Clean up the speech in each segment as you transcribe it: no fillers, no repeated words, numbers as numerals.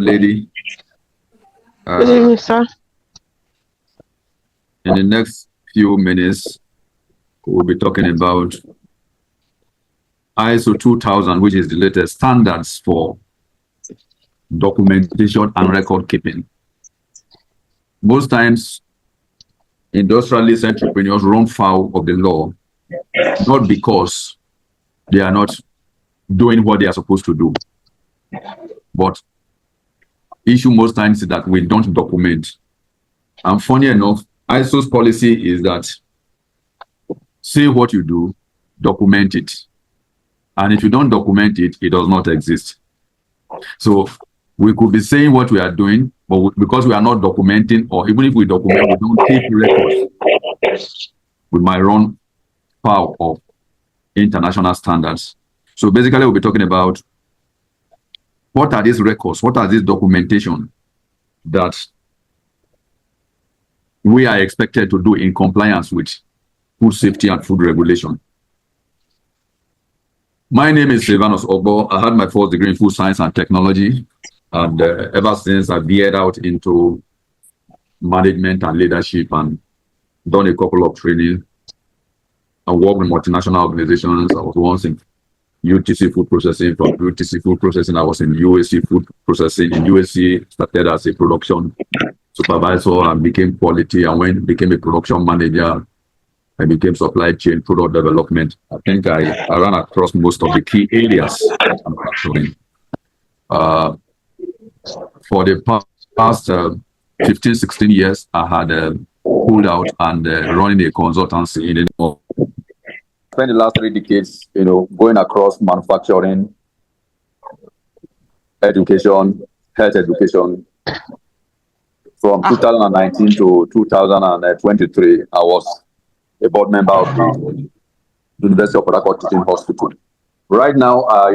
lady. Good evening, sir. In the next few minutes, we'll be talking about ISO 2000, which is the latest standards for documentation and record keeping. Most times, industrialist entrepreneurs run foul of the law, not because they are not doing what they are supposed to do, but issue most times is that we don't document. And funny enough, ISO's policy is that say what you do, document it. And if you don't document it, it does not exist. So we could be saying what we are doing, but because we are not documenting, or even if we document, we don't keep records, we might run foul of international standards. So basically, we'll be talking about what are these records, what are these documentation that we are expected to do in compliance with food safety and food regulation. My name is Silvanus Ogbo. I had my first degree in food science and technology, and ever since I veered out into management and leadership and done a couple of training. I worked in multinational organizations. I was once in UTC food processing. From UTC food processing, I was in UAC food processing. In UAC, started as a production supervisor and became quality, and became a production manager. I became supply chain product development. I think I ran across most of the key areas of manufacturing. For the past 15, 16 years, I had pulled out and running a consultancy in the spent the last 3 decades, going across manufacturing, education, health education. From 2019 to 2023, I was a board member of the University of Port Harcourt Teaching Hospital. Right now, I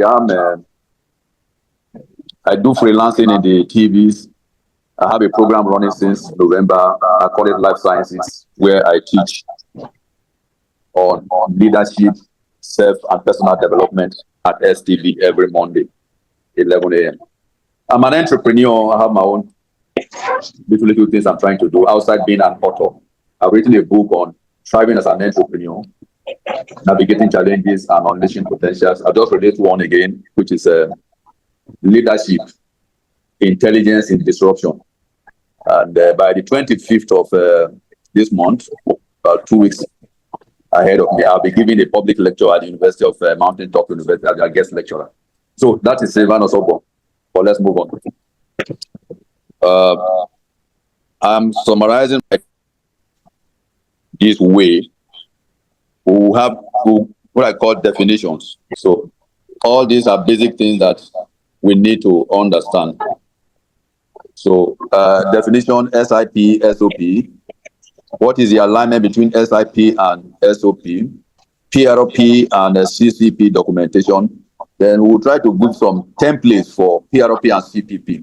do freelancing in the TVs. I have a program running since November. I call it Life Sciences, where I teach on leadership, self and personal development at STV every Monday, 11 a.m. I'm an entrepreneur. I have my own little things I'm trying to do outside being an author. I've written a book on thriving as an entrepreneur, navigating challenges and unleashing potentials. I just released one again, which is leadership, intelligence in disruption. And by the 25th of this month, about 2 weeks ahead of me, I'll be giving a public lecture at the University of Mountain Top University as a guest lecturer. So that is Silvanus Ogbo. But let's move on. I'm summarizing this way. We have what I call definitions. So all these are basic things that we need to understand. So definition, SIP, SOP. What is the alignment between SIP and SOP? PRP and CCP documentation. Then we'll try to give some templates for PRP and CPP.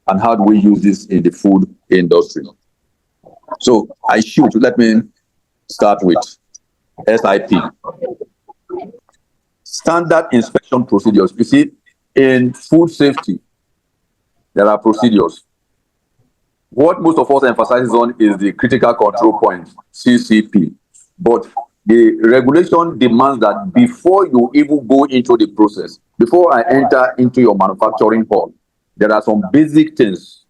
And how do we use this in the food industry? So let me start with SIP. Standard inspection procedures. You see, in food safety, there are procedures. What most of us emphasizes on is the critical control point, CCP. But the regulation demands that before you even go into the process, before I enter into your manufacturing hall, there are some basic things.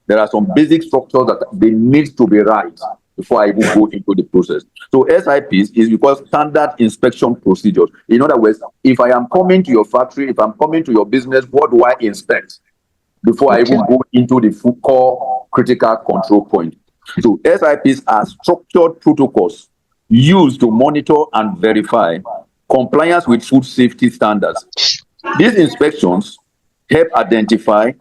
There are some basic structures that they need to be right before I even go into the process. So SIPs is because standard inspection procedures. In other words, if I am coming to your factory, if I'm coming to your business, what do I inspect before I even go into the full core critical control point? So SIPs are structured protocols used to monitor and verify compliance with food safety standards. These inspections help identify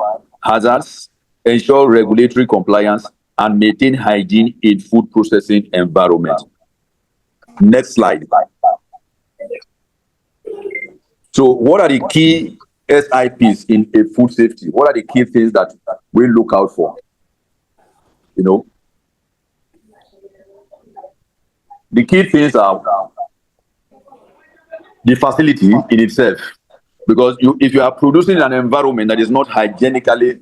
hazards, ensure regulatory compliance, and maintain hygiene in food processing environment. Next slide. So what are the key SIPs in a food safety? What are the key things that we look out for? The key things are the facility in itself. Because if you are producing in an environment that is not hygienically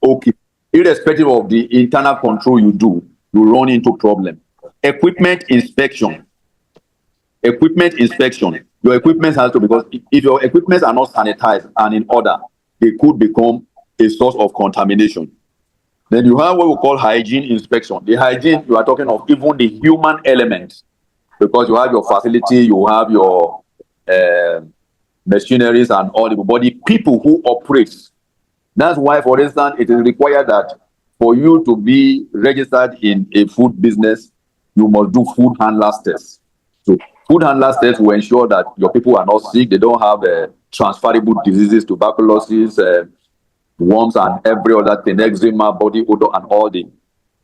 okay, irrespective of the internal control you do, you run into problem. Equipment inspection. Equipment inspection. Your equipment has to, because if your equipment are not sanitized and in order, they could become a source of contamination. Then you have what we call hygiene inspection. The hygiene, you are talking of even the human element, because you have your facility, you have your machineries and all the body people who operate. That's why, for instance, it is required that for you to be registered in a food business, you must do food handlers tests. So food handlers tests will ensure that your people are not sick, they don't have transferable diseases, tuberculosis, worms and every other thing, eczema, body odor, and all the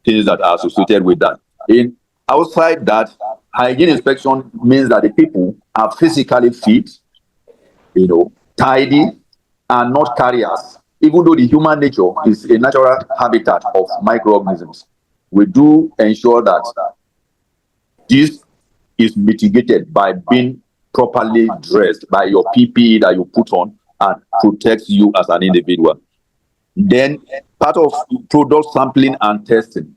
things that are associated with that. In outside that, hygiene inspection means that the people are physically fit, tidy, and not carriers. Even though the human nature is a natural habitat of microorganisms, we do ensure that this is mitigated by being properly dressed, by your PPE that you put on and protects you as an individual. Then part of product sampling and testing.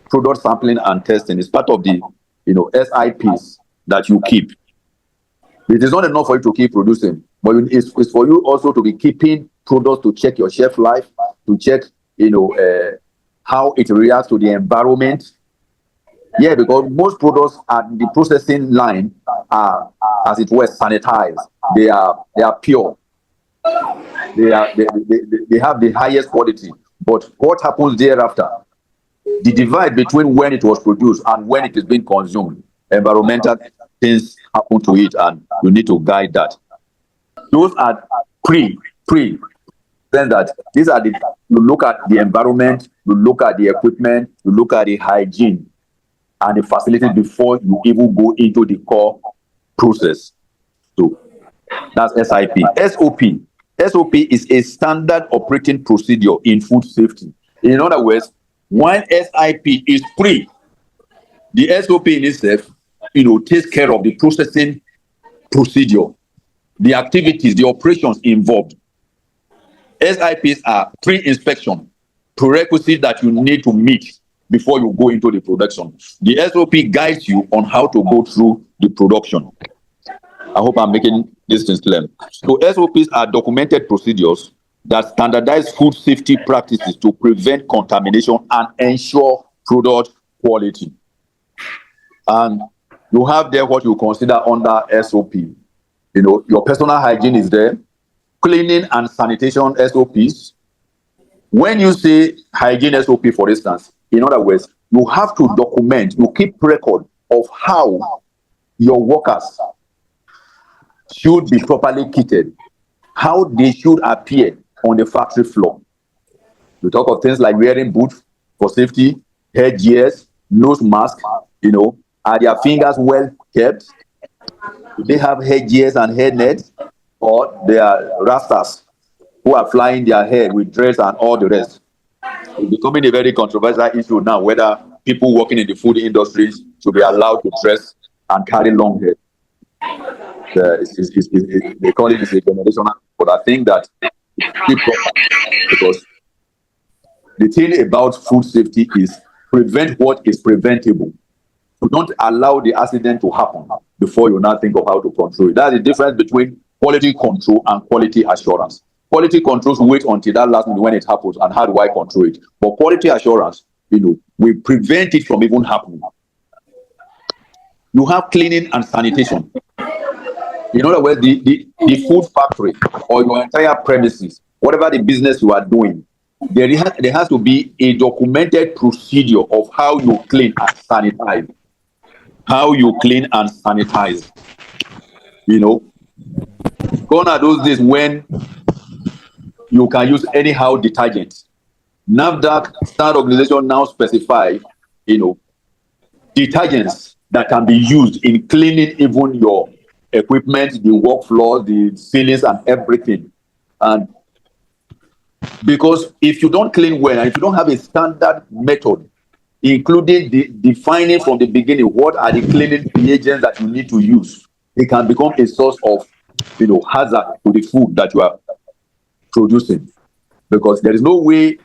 Product sampling and testing is part of the SIPs that you keep. It is not enough for you to keep producing, but it's for you also to be keeping products to check your shelf life, to check how it reacts to the environment. Yeah, because most products at the processing line are, as it were, sanitized. They are pure. They have the highest quality. But what happens thereafter? The divide between when it was produced and when it is being consumed, environmental things happen to it, and you need to guide that. Those are pre. Then that these are you look at the environment, you look at the equipment, you look at the hygiene and the facilities before you even go into the core process. So that's SIP. SOP is a standard operating procedure in food safety. In other words, when SIP is pre, the SOP in itself, takes care of the processing procedure, the activities, the operations involved. SIPs are pre-inspection, prerequisite that you need to meet before you go into the production. The SOP guides you on how to go through the production. I hope I'm making this thing clear. So SOPs are documented procedures that standardize food safety practices to prevent contamination and ensure product quality. And you have there what you consider under SOP. Your personal hygiene is there, cleaning and sanitation SOPs. When you say hygiene SOP, for instance, in other words, you have to document, you keep record of how your workers should be properly kitted, how they should appear on the factory floor. You talk of things like wearing boots for safety, headgears, nose mask, are their fingers well kept? Do they have headgears and head nets? Or they are rastas who are flying their hair with dreads and all the rest? It's becoming a very controversial issue now, whether people working in the food industries should be allowed to dress and carry long hair. They call it a generational, but I think that because the thing about food safety is prevent what is preventable. So don't allow the accident to happen before you now think of how to control it. That's the difference between quality control and quality assurance. Quality controls wait until that last minute when it happens and how do I control it. But quality assurance, we prevent it from even happening. You have cleaning and sanitation. In other words, the food factory or your entire premises, whatever the business you are doing, there has to be a documented procedure of how you clean and sanitize. How you clean and sanitize. Gone are those days when you can use anyhow detergent. NAFDAC standard organization now specify, detergents that can be used in cleaning even your equipment, the work floor, the ceilings, and everything. And because if you don't clean well, and if you don't have a standard method, including defining from the beginning what are the cleaning reagents that you need to use, it can become a source of hazard to the food that you are producing, because there is no way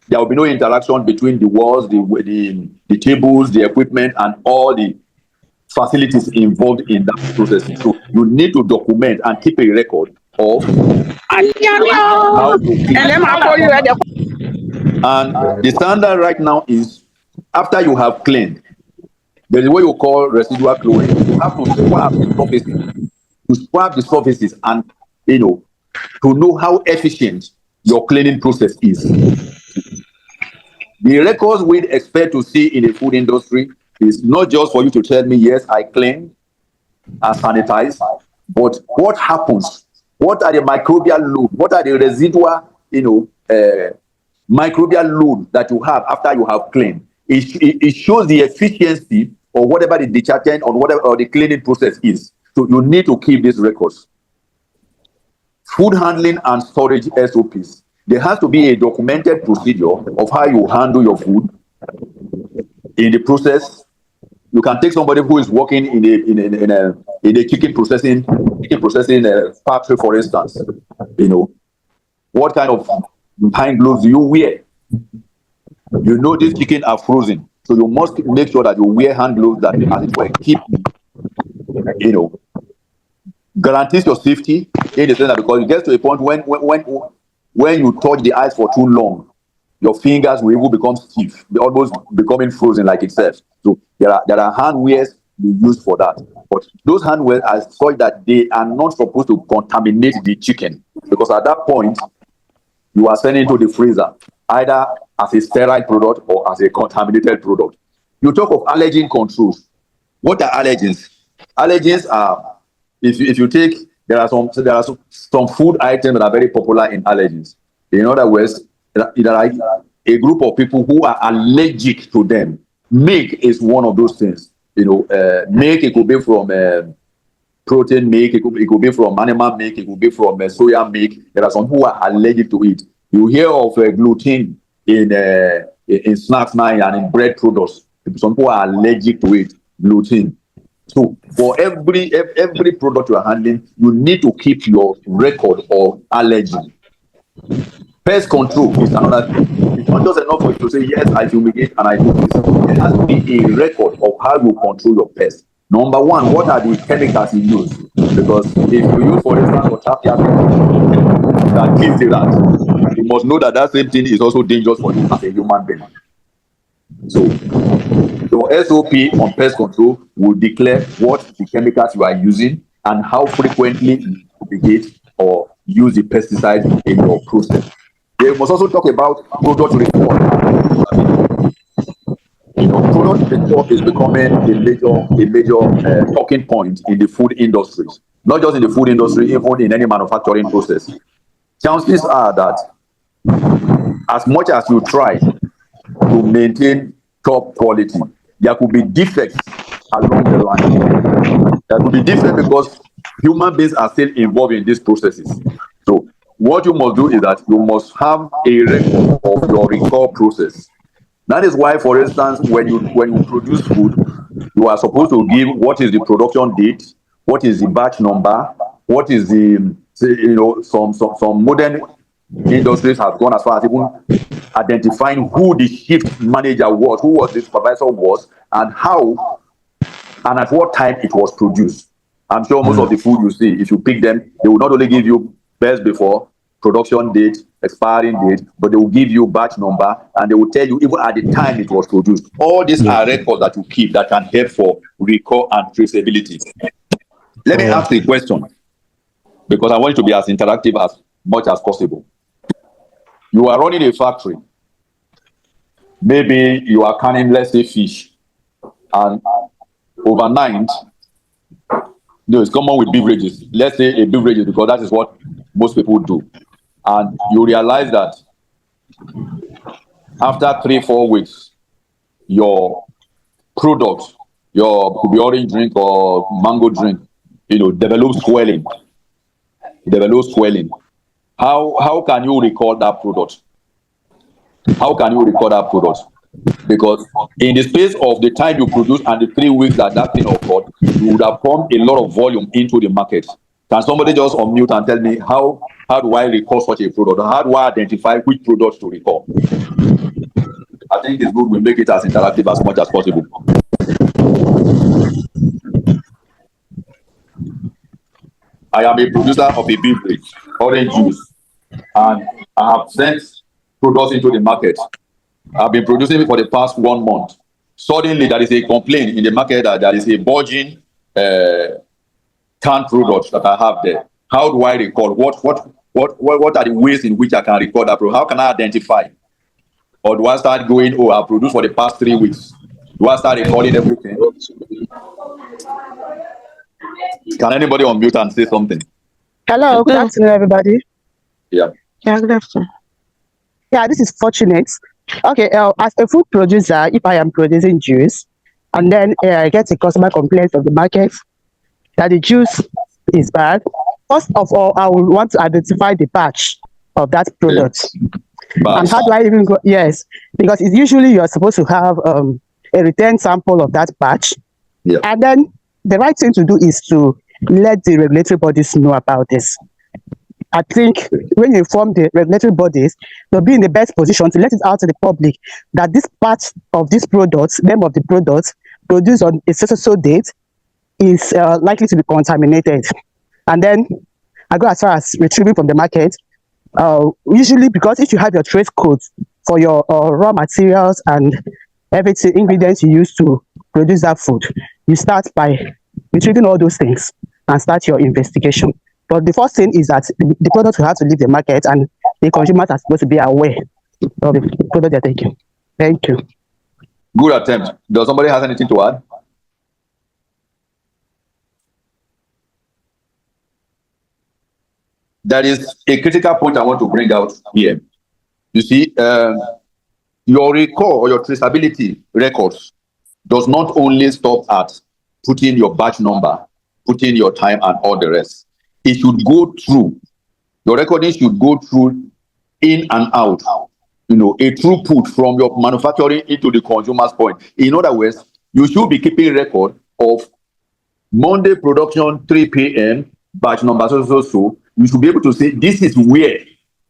there will be no interaction between the walls, the tables, the equipment, and all the facilities involved in that processing. So you need to document and keep a record of how you clean. And the standard right now is, after you have cleaned, there is what you call residual chlorine. You have to swab the surfaces. To swab the surfaces and to know how efficient your cleaning process is. The records we expect to see in the food industry is not just for you to tell me, yes, I clean and sanitize, but what happens? What are the microbial load? What are the residual, microbial load that you have after you have cleaned? It shows the efficiency or whatever the detergent or whatever or the cleaning process is. So you need to keep these records. Food handling and storage SOPs. There has to be a documented procedure of how you handle your food in the process. You can take somebody who is working in a chicken processing factory, for instance. What kind of hand gloves do you wear? These chicken are frozen, so you must make sure that you wear hand gloves that, as it were, keep guarantees your safety, in the sense that, because it gets to a point when you touch the ice for too long, your fingers will even become stiff, almost becoming frozen like itself. So there are hand wears you use for that, but those hand wears are such that they are not supposed to contaminate the chicken, because at that point you are sending it to the freezer either as a sterile product or as a contaminated product. You talk of allergen controls. What are allergens? Allergens are, if you take, there are some food items that are very popular in allergens. In other words, there are a group of people who are allergic to them. Milk is one of those things. Milk, it could be from protein milk, it could be from animal milk, it could be from soya milk. There are some who are allergic to it. You hear of gluten in snacks now and in bread products. Some people are allergic to it, gluten. So for every product you are handling, you need to keep your record of allergy. Pest control is another thing. It's not just enough for you to say, yes, I fumigate and I do this. There has to be a record of how you control your pest. Number one, what are the chemicals you use? Because if you use, for instance, Otapia that kills the rat, you must know that that same thing is also dangerous for you as a human being. So your SOP on pest control will declare what the chemicals you are using and how frequently you fumigate or use the pesticide in your process. They must also talk about product report. Product report is becoming a major talking point in the food industries. Not just in the food industry, even in any manufacturing process. Chances are that as much as you try to maintain top quality, there could be defects along the line. There could be defects because human beings are still involved in these processes. So what you must do is that you must have a record of your recall process. That is why, for instance, when you produce food, you are supposed to give what is the production date, what is the batch number, what is the some modern industries have gone as far as even identifying who the shift manager was, who was the supervisor was, and how and at what time it was produced. I'm sure most of the food you see, if you pick them, they will not only give you best before, production date, expiring date, but they will give you batch number, and they will tell you even at the time it was produced. All these are records that you keep that can help for recall and traceability. Let me ask a question, because I want it to be as interactive as much as possible. You are running a factory. Maybe you are canning, let's say, fish, and overnight, it's common with beverages. Let's say a beverages, because that is what most people do. And you realize that after 3-4 weeks, your product, could be orange drink or mango drink, develops swelling. How can you record that product? How can you record that product? Because in the space of the time you produce and the 3 weeks that thing occurred, you would have pumped a lot of volume into the market. Can somebody just unmute and tell me how do I recall such a product? How do I identify which products to recall? I think it's good we make it as interactive as much as possible. I am a producer of a beverage, orange juice, and I have sent products into the market. I've been producing it for the past 1 month. Suddenly, there is a complaint in the market that there is a bulging canned products that I have there. How do I recall? What are the ways in which I can record that product? How can I identify? Or do I start going, oh, I've produced for the past 3 weeks? Do I start recording everything? Can anybody unmute and say something? Hello, good afternoon, everybody. Yeah. Yeah, good afternoon. Yeah, this is Fortunate. Okay, as a food producer, if I am producing juice, and then I get a customer complaint from the market that the juice is bad, first of all, I will want to identify the batch of that product. Yeah. And how do I even go? Yes, because it's usually you're supposed to have a return sample of that batch. Yeah. And then the right thing to do is to let the regulatory bodies know about this. I think when you inform the regulatory bodies, they'll be in the best position to let it out to the public that this part of this product, name of the product, produced on a so date, is likely to be contaminated. And then I go as far as retrieving from the market. Usually, because if you have your trace codes for your raw materials and everything, ingredients you use to produce that food, you start by retrieving all those things and start your investigation. But the first thing is that the product will have to leave the market, and the consumers are supposed to be aware of the product they're taking. Thank you. Good attempt. Does somebody have anything to add? There is a critical point I want to bring out here. You see, your recall or your traceability records does not only stop at putting your batch number, putting your time, and all the rest. It should go through. Your recording should go through in and out. You know, a throughput from your manufacturing into the consumer's point. In other words, you should be keeping record of Monday production 3 p.m. batch number so. You should be able to say this is where,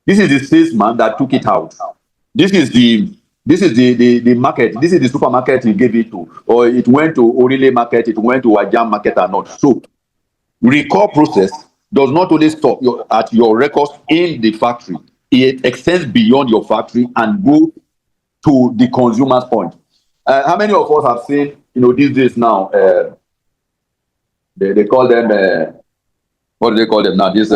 this is the salesman that took it out. This is the market. This is the supermarket he gave it to, or it went to Orile market, it went to Ajam market or not. So, recall process does not only stop at your records in the factory. It extends beyond your factory and go to the consumer's point. How many of us have seen, you know, these days now, they call them, what do they call them now? This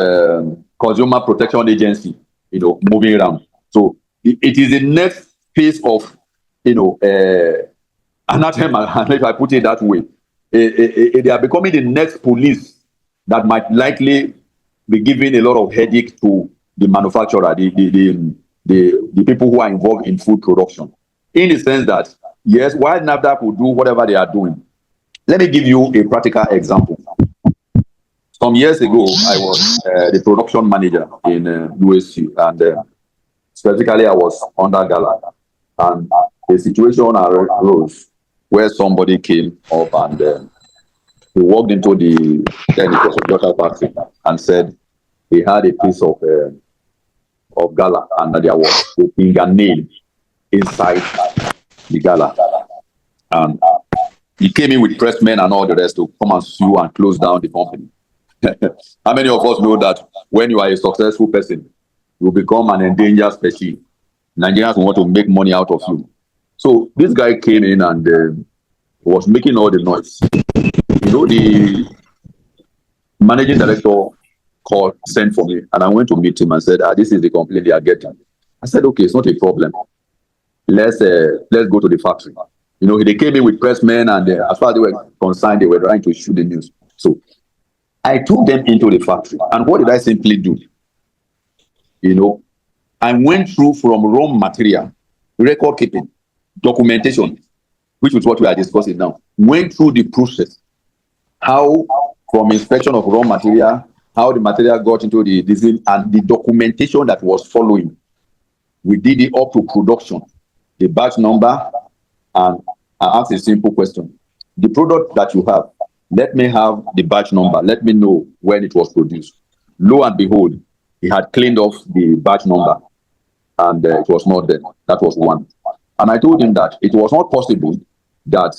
Consumer Protection Agency, you know, moving around. So it is the next phase of, you know, anathema, if I put it that way. They are becoming the next police that might likely be giving a lot of headache to the manufacturer, the people who are involved in food production. In the sense that, yes, while NAFDAC will do whatever they are doing, let me give you a practical example. Some years ago, I was the production manager in USC, and specifically I was under Gala, and a situation arose where somebody came up and he walked into the butter factory and said he had a piece of Gala, and there was a fingernail inside the Gala, and he came in with pressmen and all the rest to come and sue and close down the company. How many of us know that when you are a successful person, you become an endangered species? Nigerians want to make money out of you. So this guy came in and was making all the noise. You know, the managing director sent for me, and I went to meet him and said, this is the complaint they are getting. I said, okay, it's not a problem. Let's go to the factory. You know, they came in with pressmen, and as far as they were concerned, they were trying to shoot the news. So I took them into the factory, and what did I simply do? You know, I went through from raw material, record keeping, documentation, which is what we are discussing now. Went through the process, how from inspection of raw material, how the material got into the design, and the documentation that was following. We did it up to production, the batch number, and I asked a simple question. The product that you have, let me have the batch number. Let me know when it was produced. Lo and behold, he had cleaned off the batch number, and it was not there. That was one. And I told him that it was not possible that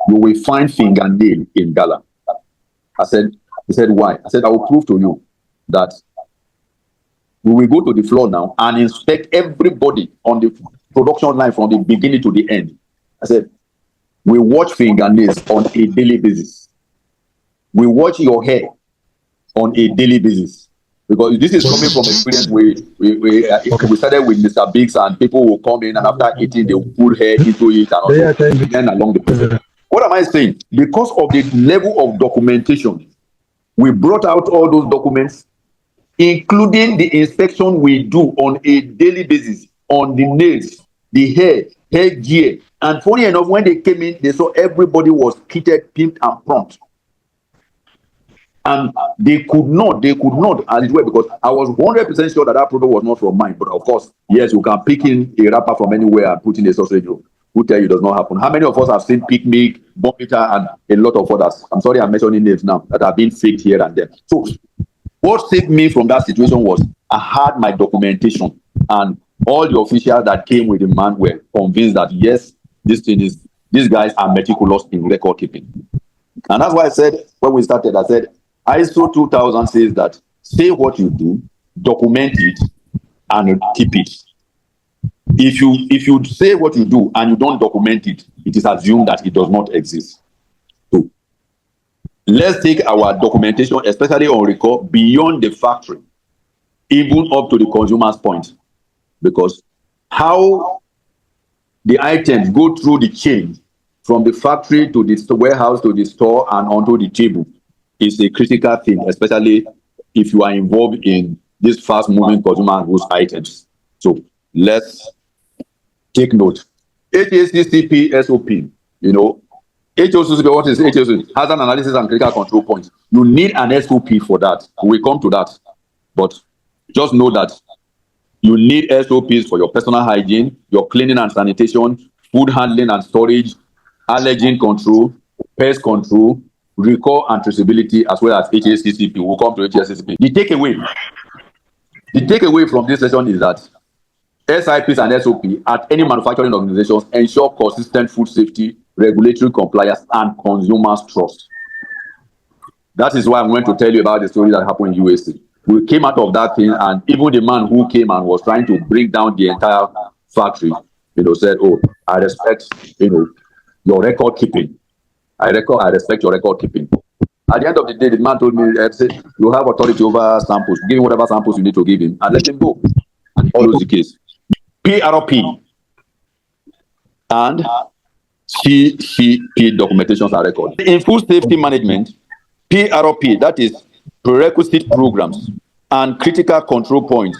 you will find fingernail in gala. He said, why? I said, I will prove to you that we will go to the floor now and inspect everybody on the production line from the beginning to the end. I said, we watch fingernails on a daily basis. We watch your hair on a daily basis. Because this is coming from experience. We started with Mr. Biggs, and people will come in, and after eating, they will put hair into it and also then along the process. What am I saying? Because of the level of documentation, we brought out all those documents, including the inspection we do on a daily basis on the nails, the hair gear. And funny enough, when they came in, they saw everybody was kitted, pimped, and prompt. And they could not, as it were, because I was 100% sure that that product was not from mine. But of course, yes, you can pick in a wrapper from anywhere and put in a sausage. Who tell you it does not happen? How many of us have seen Picnic, Bonvita, and a lot of others? I'm sorry I'm mentioning names now that have been faked here and there. So what saved me from that situation was I had my documentation, and all the officials that came with the man were convinced that yes, these guys are meticulous in record keeping. And that's why I said, when we started, I said, ISO 2000 says that say what you do, document it, and keep it. If you say what you do and you don't document it, it is assumed that it does not exist. So let's take our documentation, especially on record, beyond the factory, even up to the consumer's point. Because how the items go through the chain from the factory to the warehouse to the store and onto the table is a critical thing, especially if you are involved in these fast-moving consumer goods items. So let's take note. HACCP SOP, HACCP, what is HACCP? Hazard Analysis and Critical Control Points. You need an SOP for that. We'll come to that. But just know that you need SOPs for your personal hygiene, your cleaning and sanitation, food handling and storage, allergen control, pest control, recall and traceability, as well as HACCP. We'll come to HACCP. The takeaway from this session is that SIPs and SOP at any manufacturing organizations ensure consistent food safety, regulatory compliance, and consumers' trust. That is why I'm going to tell you about the story that happened in USA. We came out of that thing, and even the man who came and was trying to bring down the entire factory, said, "Oh, I respect, your record keeping. I respect your record keeping." At the end of the day, the man told me, "You have authority over samples. Give him whatever samples you need to give him, and let him go." And follows the case. PRP and CCP documentations are recorded. In food safety management, PRP, that is prerequisite programs, and critical control points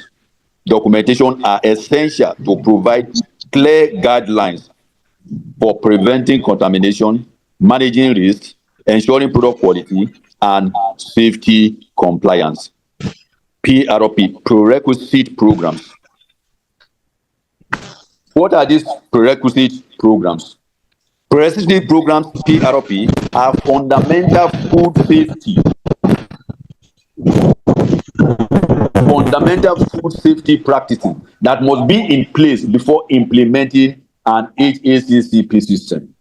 documentation are essential to provide clear guidelines for preventing contamination, managing risks, ensuring product quality, and safety compliance. PRP, prerequisite programs. What are these prerequisite programs? Prerequisite programs, PRP, are fundamental food safety. Fundamental food safety practices that must be in place before implementing an HACCP system.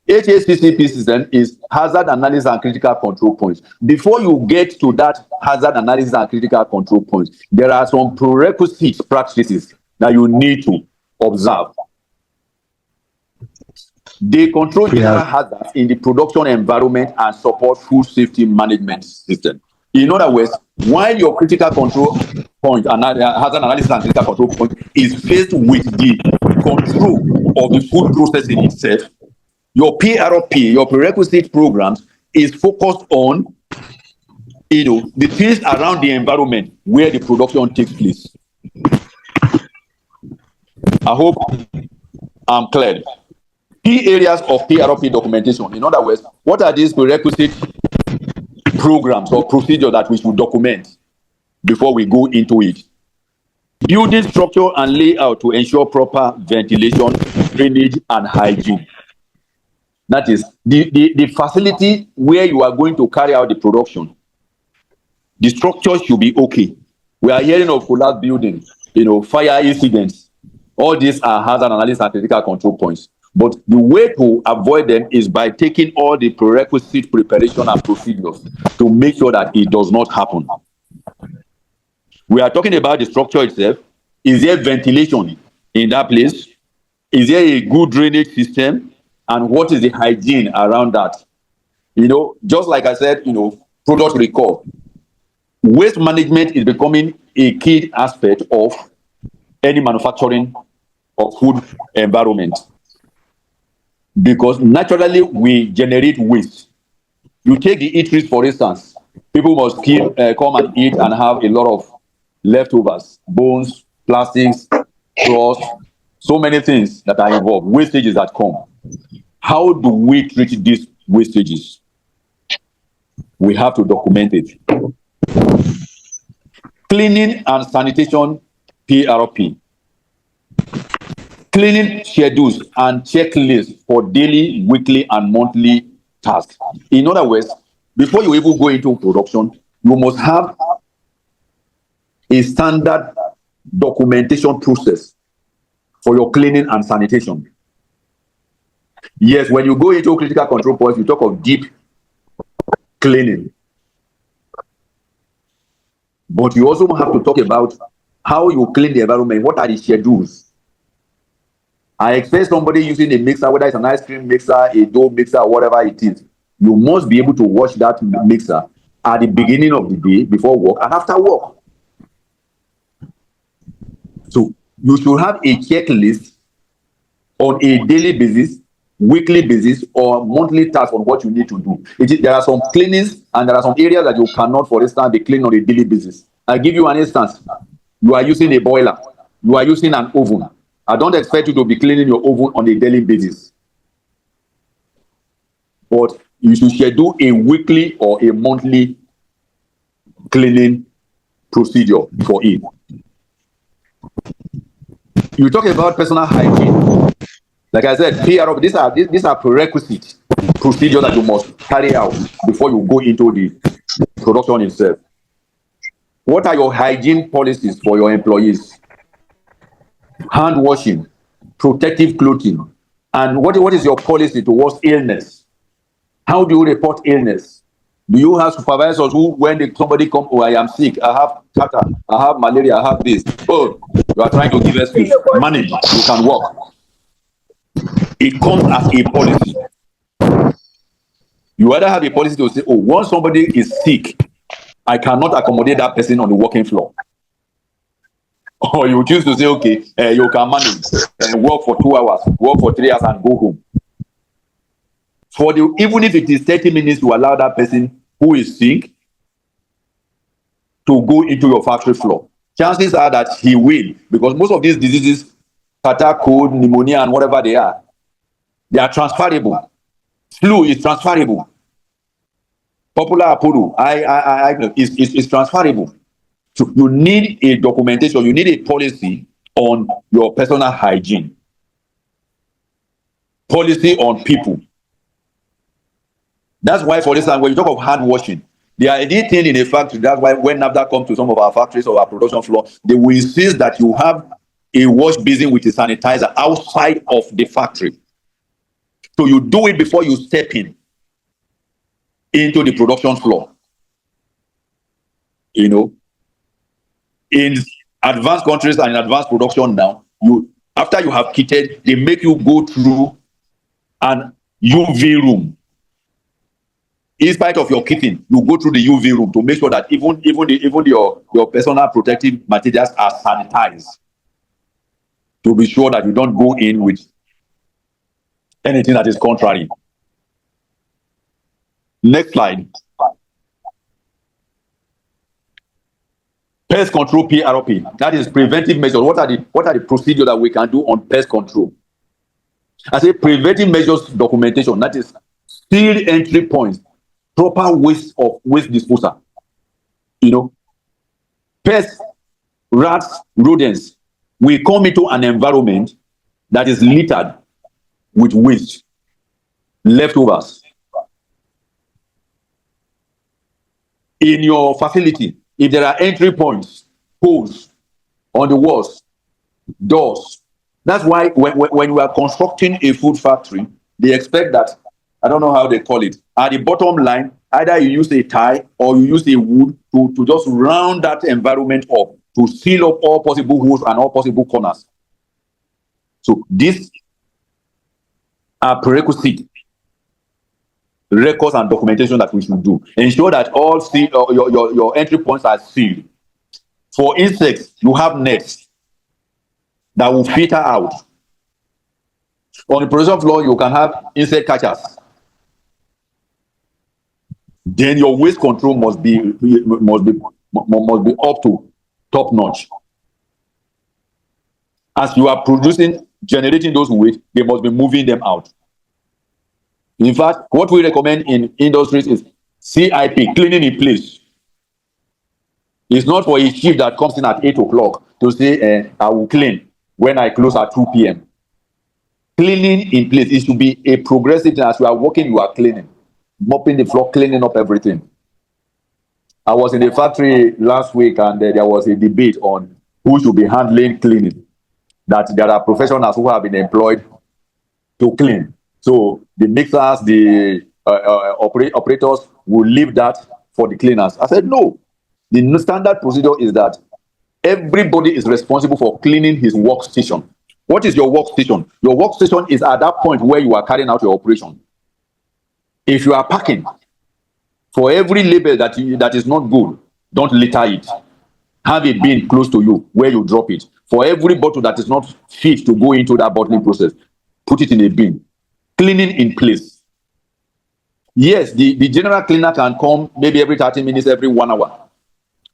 HACCP system is hazard analysis and critical control points. Before you get to that hazard analysis and critical control points, there are some prerequisite practices that you need to observe. They control general hazards in the production environment and support food safety management system. In other words, while your critical control point and hazard analysis and critical control point is faced with the control of the food processing itself, your PRP, your prerequisite programs, is focused on the things around the environment where the production takes place. I hope I'm clear. Key areas of PRP documentation. In other words, what are these prerequisite programs or procedures that we should document before we go into it? Building structure and layout to ensure proper ventilation, drainage, and hygiene. That is the facility where you are going to carry out the production. The structure should be okay. We are hearing of collapsed buildings, fire incidents. All these are hazard analysis and critical control points. But the way to avoid them is by taking all the prerequisite preparation and procedures to make sure that it does not happen. We are talking about the structure itself. Is there ventilation in that place? Is there a good drainage system? And what is the hygiene around that? Just like I said, product recall. Waste management is becoming a key aspect of any manufacturing or food environment, because naturally we generate waste. You take the eateries, for instance. People must come and eat and have a lot of leftovers, bones, plastics, straws, so many things that are involved, wastages that come. How do we treat these wastages? We have to document it. Cleaning and sanitation PRP. Cleaning schedules and checklists for daily, weekly, and monthly tasks. In other words, before you even go into production, you must have a standard documentation process for your cleaning and sanitation. Yes, when you go into critical control points, you talk of deep cleaning. But you also have to talk about how you clean the environment. What are the schedules? I expect somebody using a mixer, whether it's an ice cream mixer, a dough mixer, or whatever it is. You must be able to wash that mixer at the beginning of the day, before work, and after work. So you should have a checklist on a daily basis, weekly basis, or monthly task on what you need to do. There are some cleanings and there are some areas that you cannot, for instance, be cleaned on a daily basis. I'll give you an instance. You are using a boiler. You are using an oven. I don't expect you to be cleaning your oven on a daily basis. But you should schedule a weekly or a monthly cleaning procedure for it. You talk about personal hygiene. Like I said, PRP, these are prerequisite procedures that you must carry out before you go into the production itself. What are your hygiene policies for your employees? Hand washing, protective clothing, and what is your policy towards illness? How do you report illness? Do you have supervisors who, when somebody comes, oh, I am sick, I have catarrh, I have malaria, I have this. Oh, you are trying to give excuse. Manage, you can work. It comes as a policy. You either have a policy to say, oh, once somebody is sick, I cannot accommodate that person on the working floor. Or you choose to say, okay, you can manage and work for 2 hours, work for 3 hours, and go home. Even if it is 30 minutes to allow that person who is sick to go into your factory floor, chances are that he will, because most of these diseases, catarrh, cold, pneumonia, and whatever they are transferable. Flu is transferable. Popular Apollo is transferable. So you need a documentation, you need a policy on your personal hygiene, policy on people. That's why, for instance, when you talk of hand washing, the idea thing in a factory, that's why when NAFDA comes to some of our factories or our production floor, they will insist that you have a wash basin with a sanitizer outside of the factory. So you do it before you step into the production floor. In advanced countries and in advanced production now, after you have kitted, they make you go through an UV room. In spite of your kitting, you go through the UV room to make sure that even your personal protective materials are sanitized, to be sure that you don't go in with anything that is contrary. Next slide. Pest control PRP. That is preventive measures. What are the procedures that we can do on pest control? I say preventive measures documentation. That is sealed entry points, proper waste disposal. Pests, rats, rodents will come into an environment that is littered with waste. leftovers in your facility. If there are entry points, holes on the walls, doors, that's why when you are constructing a food factory, they expect that, I don't know how they call it, at the bottom line, either you use a tie or you use a wood to just round that environment up, to seal up all possible holes and all possible corners. So these are prerequisite records and documentation that we should do. Ensure that all your entry points are sealed. For insects, you have nets that will filter out. On the production floor, you can have insect catchers. Then your waste control must be up to top notch. As you are generating those waste, they must be moving them out. In fact, what we recommend in industries is CIP, cleaning in place. It's not for a shift that comes in at 8 o'clock to say, I will clean when I close at 2 p.m. Cleaning in place, it should be a progressive thing. As you are working, you are cleaning, mopping the floor, cleaning up everything. I was in a factory last week and there was a debate on who should be handling cleaning. That there are professionals who have been employed to clean. So the mixers, the operators will leave that for the cleaners. I said, no. The standard procedure is that everybody is responsible for cleaning his workstation. What is your workstation? Your workstation is at that point where you are carrying out your operation. If you are packing, for every label that is not good, don't litter it. Have a bin close to you where you drop it. For every bottle that is not fit to go into that bottling process, put it in a bin. Cleaning in place. Yes, the general cleaner can come maybe every 30 minutes, every 1 hour.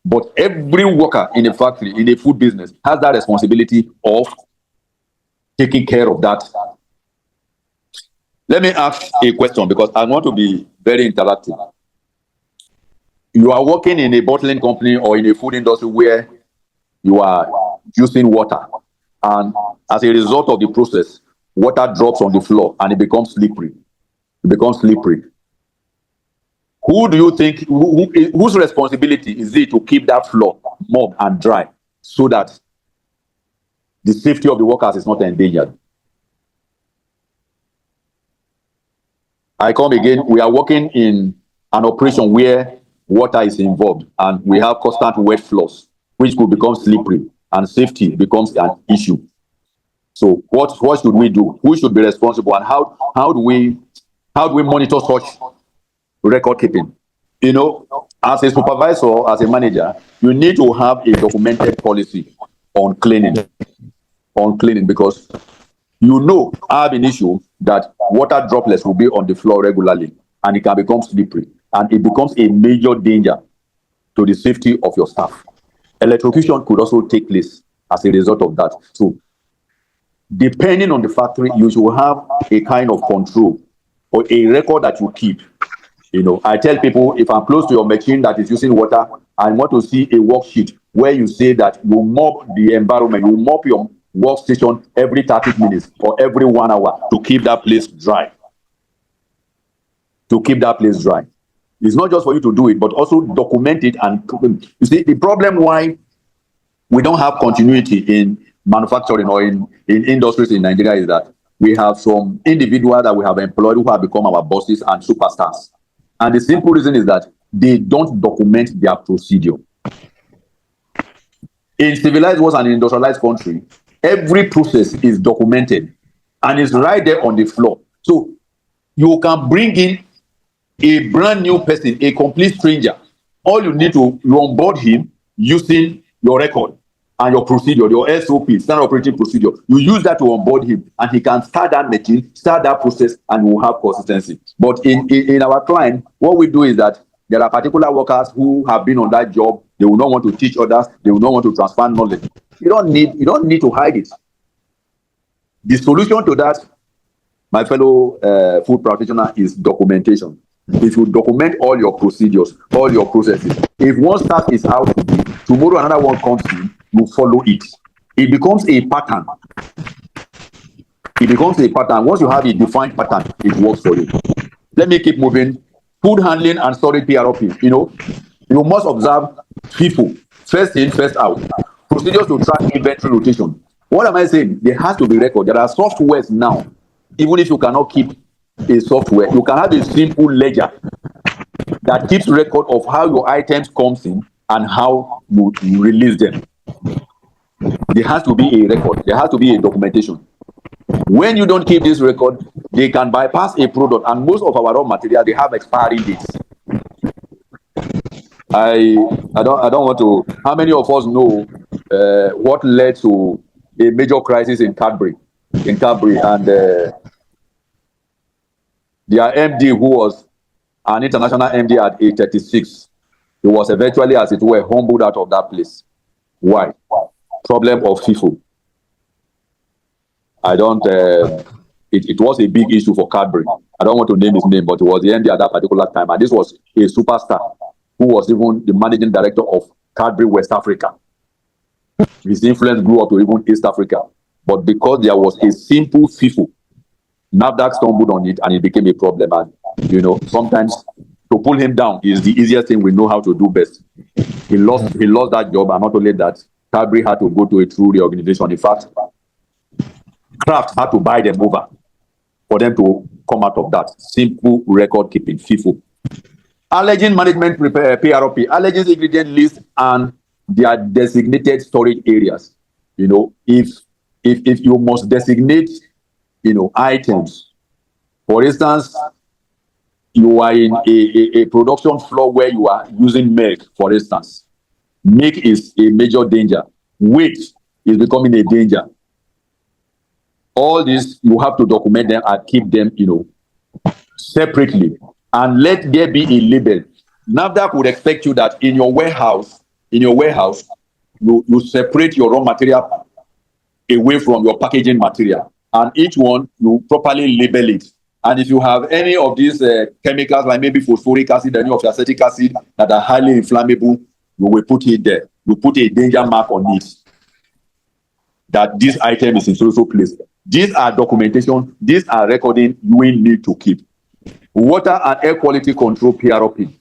But every worker in a factory, in a food business, has that responsibility of taking care of that. Let me ask a question because I want to be very interactive. You are working in a bottling company or in a food industry where you are using water, and as a result of the process, water drops on the floor and it becomes slippery. It becomes slippery. Who do you think, whose responsibility is it to keep that floor mopped and dry so that the safety of the workers is not endangered? I come again, we are working in an operation where water is involved and we have constant wet floors, which could become slippery and safety becomes an issue. So what should we do? Who should be responsible, and how do we monitor such record keeping? You know, as a supervisor, as a manager, you need to have a documented policy on cleaning, because you know I have an issue that water droplets will be on the floor regularly and it can become slippery and it becomes a major danger to the safety of your staff. Electrocution could also take place as a result of that. So depending on the factory, you should have a kind of control or a record that you keep. You know, I tell people, if I'm close to your machine that is using water, I want to see a worksheet where you say that you mop the environment, you mop your workstation every 30 minutes or every 1 hour to keep that place dry. To keep that place dry. It's not just for you to do it, but also document it. And you see, the problem why we don't have continuity in manufacturing or in industries in Nigeria is that we have some individuals that we have employed who have become our bosses and superstars. And the simple reason is that they don't document their procedure. In civilized world and in industrialized country, every process is documented and is right there on the floor. So you can bring in a brand new person, a complete stranger. All you need to onboard him using your record and your procedure, your SOP, standard operating procedure. You use that to onboard him and he can start that machine, start that process, and will have consistency. But in our client, what we do is that there are particular workers who have been on that job. They will not want to teach others. They will not want to transfer knowledge. You don't need to hide it. The solution to that, my fellow food practitioner, is documentation. If you document all your procedures, all your processes, if one staff is out today, tomorrow another one comes in, you follow it. It becomes a pattern. It becomes a pattern. Once you have a defined pattern, it works for you. Let me keep moving. Food handling and storage PRP. You must observe FIFO, first in, first out. Procedures to track inventory rotation. What am I saying? There has to be record. There are softwares now. Even if you cannot keep a software, you can have a simple ledger that keeps record of how your items comes in and how you release them. There has to be a record. There has to be a documentation. When you don't keep this record, they can bypass a product, and most of our raw material, they have expiry dates. I don't want to. How many of us know what led to a major crisis in Cadbury, and their MD, who was an international MD at age 36, he was eventually, as it were, humbled out of that place. Why? Problem of FIFO. It was a big issue for Cadbury. I don't want to name his name, but it was the MD at that particular time. And this was a superstar who was even the managing director of Cadbury West Africa. His influence grew up to even East Africa. But because there was a simple FIFO, NAFDAC stumbled on it and it became a problem. And, sometimes to pull him down is the easiest thing we know how to do best. He lost that job, and not only that, Cadbury had to go to a true reorganization. In fact, Kraft had to buy them over for them to come out of that simple record keeping FIFO. Allergen management PRP, allergens ingredient list and their designated storage areas. If you must designate, items, for instance, you are in a production floor where you are using milk, for instance. Milk is a major danger. Weight is becoming a danger. All this, you have to document them and keep them, separately. And let there be a label. NAFDAC would expect you that in your warehouse, you separate your raw material away from your packaging material. And each one, you properly label it. And if you have any of these chemicals, like maybe phosphoric acid, any of your acetic acid that are highly inflammable, you will put it there. You put a danger mark on it that this item is in so place. These are documentation. These are recording you will need to keep. Water and air quality control PRP.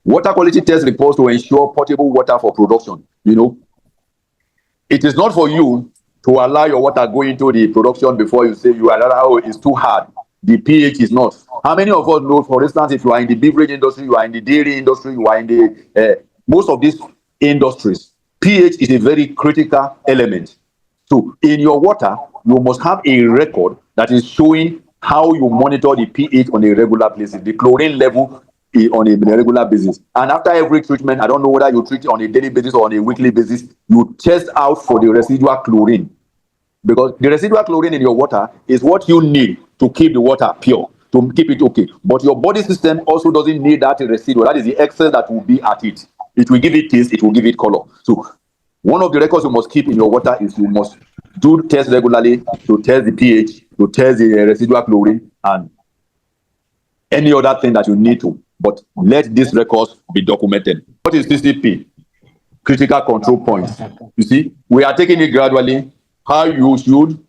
Water quality test reports to ensure potable water for production. It is not for you to allow your water go into the production before you say you allow it's too hard. The pH is not. How many of us know, for instance, if you are in the beverage industry, you are in the dairy industry, you are in the most of these industries, pH is a very critical element. So in your water, you must have a record that is showing how you monitor the pH on a regular basis, the chlorine level on a regular basis. And after every treatment, I don't know whether you treat it on a daily basis or on a weekly basis, you test out for the residual chlorine. Because the residual chlorine in your water is what you need to keep the water pure, to keep it okay. But your body system also doesn't need that residual. That is the excess that will be at it. It will give it taste, it will give it color. So one of the records you must keep in your water is you must do tests regularly to test the pH, to test the residual chlorine, and any other thing that you need to. But let these records be documented. What is CCP? Critical control points. You see, we are taking it gradually. How you should,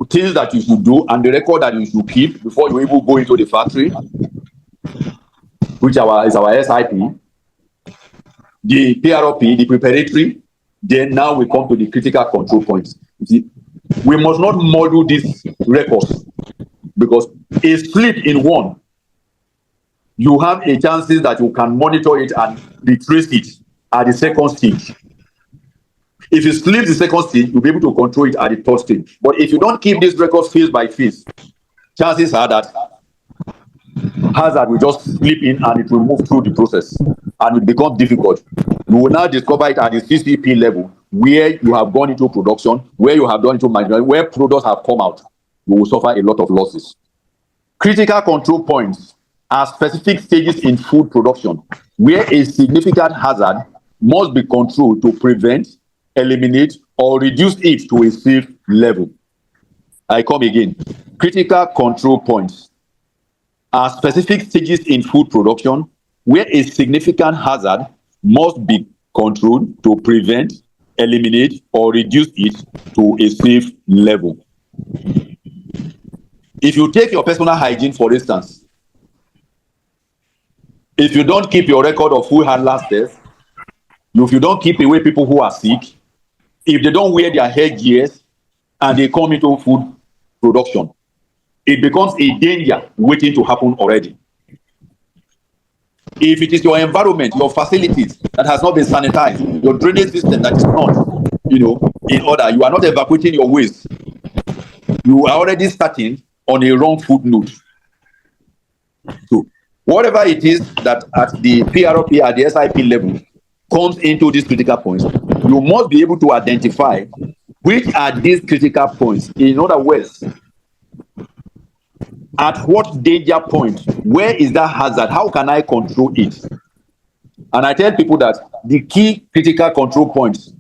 things that you should do, and the record that you should keep before you even go into the factory, which is our SIP, the PRP, the preparatory. Then now we come to the critical control points. You see, we must not model these records, because a slip in one, you have a chances that you can monitor it and retrace it at the second stage. If you slip the second stage, you'll be able to control it at the third stage. But if you don't keep this record phase by phase, chances are that hazard will just slip in and it will move through the process and it becomes difficult. You will now discover it at the CCP level, where you have gone into production, where you have gone into management, where products have come out. You will suffer a lot of losses. Critical control points are specific stages in food production where a significant hazard must be controlled to prevent, eliminate, or reduce it to a safe level. I come again. Critical control points are specific stages in food production where a significant hazard must be controlled to prevent, eliminate, or reduce it to a safe level. If you take your personal hygiene, for instance, if you don't keep your record of who had last test, if you don't keep away people who are sick, if they don't wear their headgears and they come into food production, it becomes a danger waiting to happen already. If it is your environment, your facilities that has not been sanitized, your drainage system that is not, in order, you are not evacuating your waste, you are already starting on a wrong foot note. So whatever it is that at the PRP, at the SIP level, comes into these critical points, you must be able to identify which are these critical points. In other words, at what danger point, where is that hazard, how can I control it? And I tell people that the key critical control points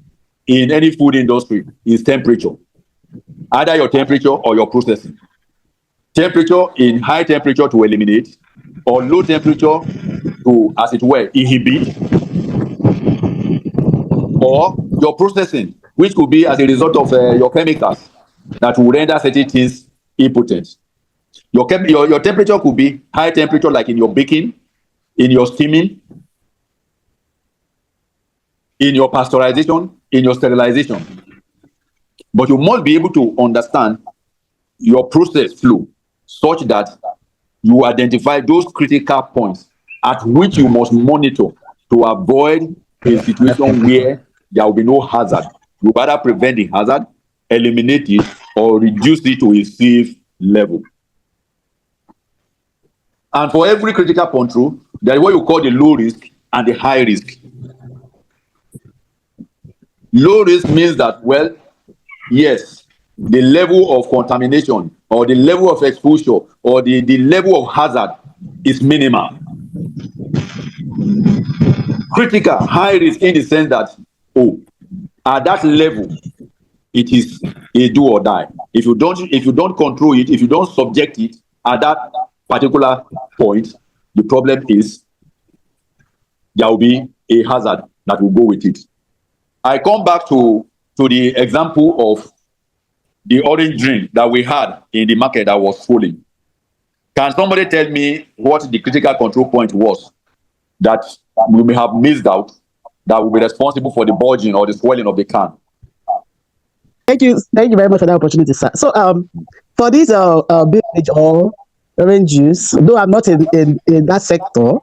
in any food industry is temperature, either your temperature or your processing. Temperature in high temperature to eliminate, or low temperature to, as it were, inhibit, or your processing, which could be as a result of your chemicals that will render certain things impotent. Your temperature could be high temperature, like in your baking, in your steaming, in your pasteurization, in your sterilization. But you must be able to understand your process flow such that you identify those critical points at which you must monitor to avoid a situation where there will be no hazard. You better prevent the hazard, eliminate it, or reduce it to a safe level. And for every critical control, there is what you call the low risk and the high risk. Low risk means that, well, yes, the level of contamination or the level of exposure or the level of hazard is minimal. Critical, high risk in the sense that, at that level, it is a do or die. If you don't control it, if you don't subject it at that particular point, the problem is there will be a hazard that will go with it. I come back to the example of the orange drink that we had in the market that was swollen. Can somebody tell me what the critical control point was that we may have missed out that will be responsible for the bulging or the swelling of the can? Thank you very much for that opportunity, sir. So for this beverage or orange juice, though I'm not in that sector,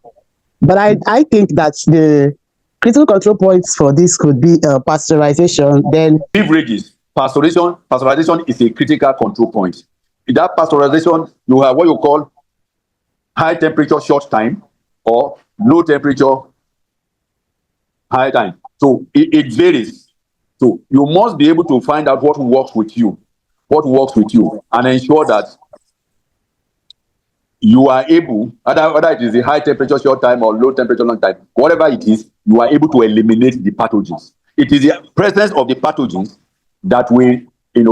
but I think that the critical control points for this could be pasteurization. Then beverages, pasteurization is a critical control point. In that pasteurization, you have what you call high temperature short time or low temperature high time. So it varies. So you must be able to find out what works with you, and ensure that you are able, whether it is a high temperature short time or low temperature long time, whatever it is, you are able to eliminate the pathogens. It is the presence of the pathogens that will,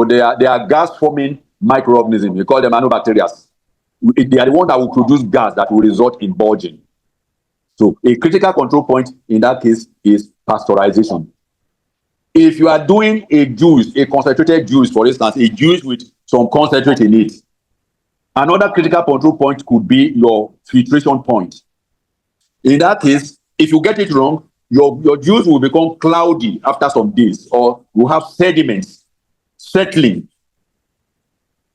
they are gas-forming microorganisms. We call them nanobacteria. They are the ones that will produce gas that will result in bulging. So a critical control point in that case is pasteurization. If you are doing a juice, a concentrated juice, for instance, a juice with some concentrate in it, another critical control point could be your filtration point. In that case, if you get it wrong, your juice will become cloudy after some days, or you have sediments settling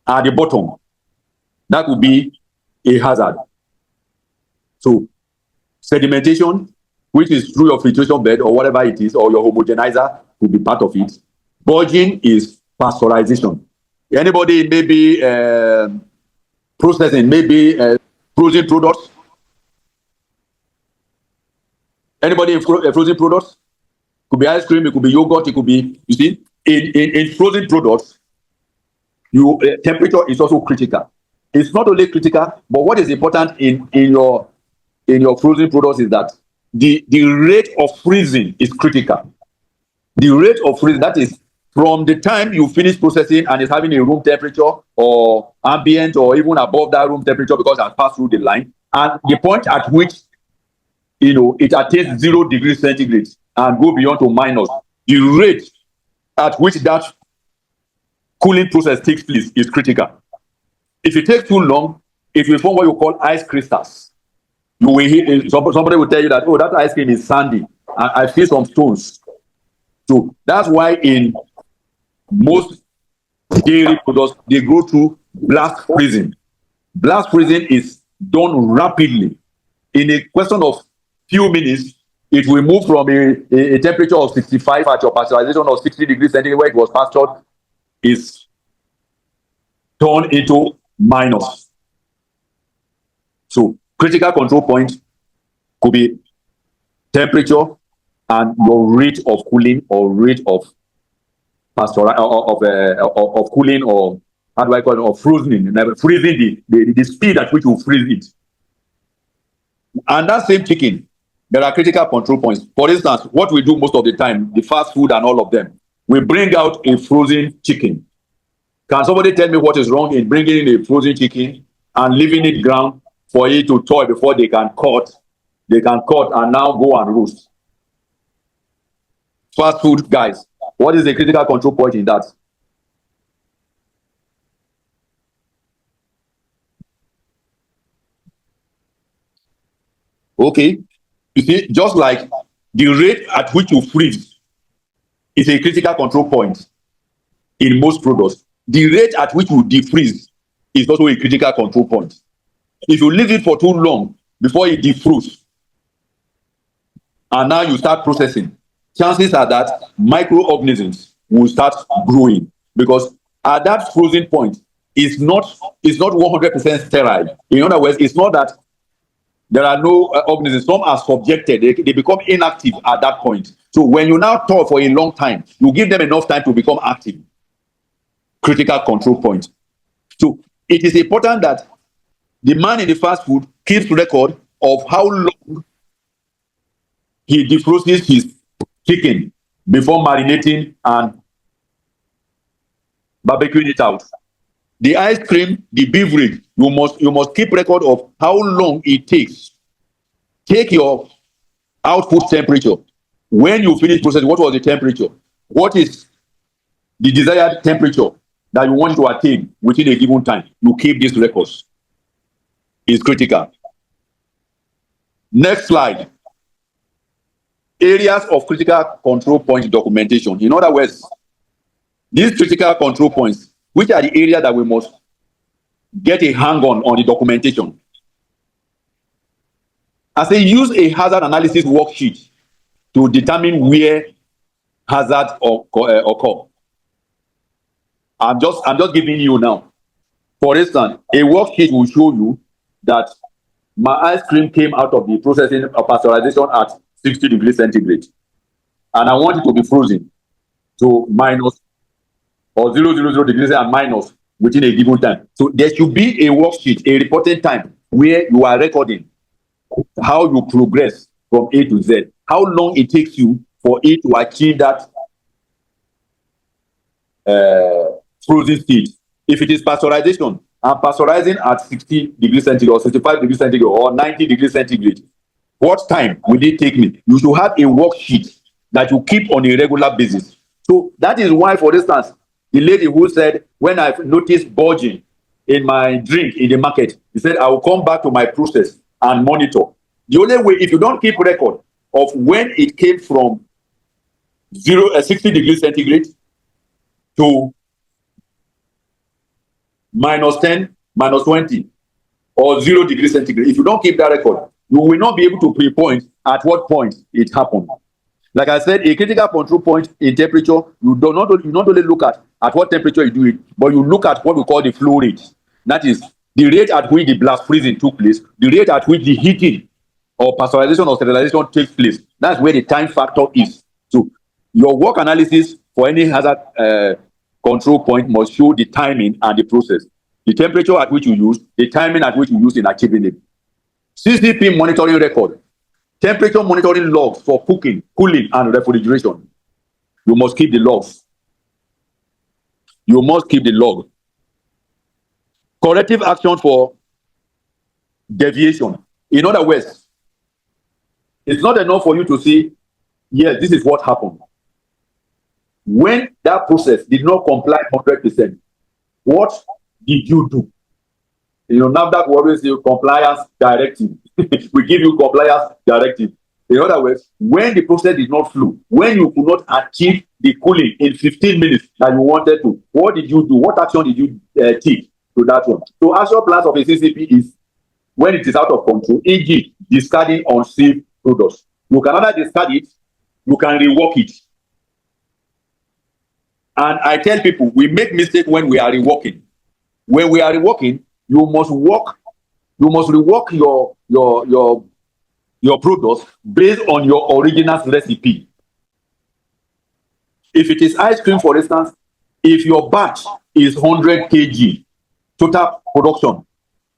at the bottom. That would be a hazard. So sedimentation, which is through your filtration bed or whatever it is, or your homogenizer, will be part of it. Bulging is pasteurization. Anybody maybe processing, maybe frozen products? Anybody in frozen products? Could be ice cream, it could be yogurt, it could be, you see, in frozen products, temperature is also critical. It's not only critical, but what is important in your frozen products is that the rate of freezing is critical. The rate of freezing, that is from the time you finish processing and it's having a room temperature or ambient or even above that room temperature because it has passed through the line, and the point at which it attains 0 degrees centigrade and go beyond to minus, the rate at which that cooling process takes place is critical. If it takes too long, it will form what you call ice crystals. You will hear, somebody will tell you that, oh, that ice cream is sandy. I feel some stones. So that's why in most dairy products, they go through blast freezing. Blast freezing is done rapidly. In a question of few minutes, it will move from a temperature of 65 at your pasteurization of 60 degrees centigrade where it was pastured, is turned into minus. So critical control point could be temperature and your rate of cooling or rate of of cooling, or how do I call it, or freezing the speed at which you freeze it. And that same chicken, there are critical control points. For instance, what we do most of the time, the fast food and all of them, we bring out a frozen chicken. Can somebody tell me what is wrong in bringing in a frozen chicken and leaving it ground for it to thaw before they can cut? They can cut and now go and roast. Fast food guys, what is the critical control point in that? Okay, you see, just like the rate at which you freeze is a critical control point in most products, the rate at which you defreeze is also a critical control point. If you leave it for too long before it defrosts, and now you start processing, chances are that microorganisms will start growing, because at that frozen point, it's not 100% sterile. In other words, it's not that there are no organisms. Some are subjected. They become inactive at that point. So when you now thaw for a long time, you give them enough time to become active. Critical control point. So it is important that the man in the fast food keeps record of how long he defrosts his chicken before marinating and barbecuing it out. The ice cream, the beverage, you must keep record of how long it takes. Take your output temperature. When you finish processing, what was the temperature? What is the desired temperature that you want to attain within a given time? You keep these records. It's critical. Next slide. Areas of critical control point documentation. In other words, these critical control points, which are the areas that we must get a hang on the documentation. I say use a hazard analysis worksheet to determine where hazards occur. I'm just giving you now. For instance, a worksheet will show you that my ice cream came out of the processing of pasteurization at 60 degrees centigrade, and I want it to be frozen to minus or 000 degrees and minus within a given time. So there should be a worksheet, a reporting time, where you are recording how you progress from A to Z, how long it takes you for it to achieve that frozen state. If it is pasteurization, I'm pasteurizing at 60 degrees centigrade or 65 degrees centigrade or 90 degrees centigrade, what time will it take me? You should have a worksheet that you keep on a regular basis. So that is why, for instance, the lady who said, when I noticed bulging in my drink in the market, he said, I will come back to my process and monitor. The only way, if you don't keep record of when it came from 60 degrees centigrade to minus 10, minus 20, or 0 degrees centigrade, if you don't keep that record, you will not be able to pinpoint at what point it happened. Like I said, a critical control point in temperature, you not only look at what temperature you do it, but you look at what we call the flow rate. That is the rate at which the blast freezing took place, the rate at which the heating or pasteurization or sterilization takes place. That's where the time factor is. So your work analysis for any hazard control point must show the timing and the process, the temperature at which you use, the timing at which you use in achieving it. CCP monitoring record, temperature monitoring logs for cooking, cooling, and refrigeration. You must keep the logs. You must keep the log. Corrective action for deviation. In other words, it's not enough for you to say, yes, this is what happened. When that process did not comply 100%, what did you do? NAFDAC will always say compliance directive. We give you compliance directive. In other words, when the process did not flow, when you could not achieve the cooling in 15 minutes that you wanted to, what did you do? What action did you take to that one? So action plans of a CCP is when it is out of control, e.g., discarding unsafe products. You can either discard it, you can rework it. And I tell people, we make mistake when we are reworking. When we are reworking, you must rework your products based on your original recipe. If it is ice cream, for instance, if your batch is 100 kg total production,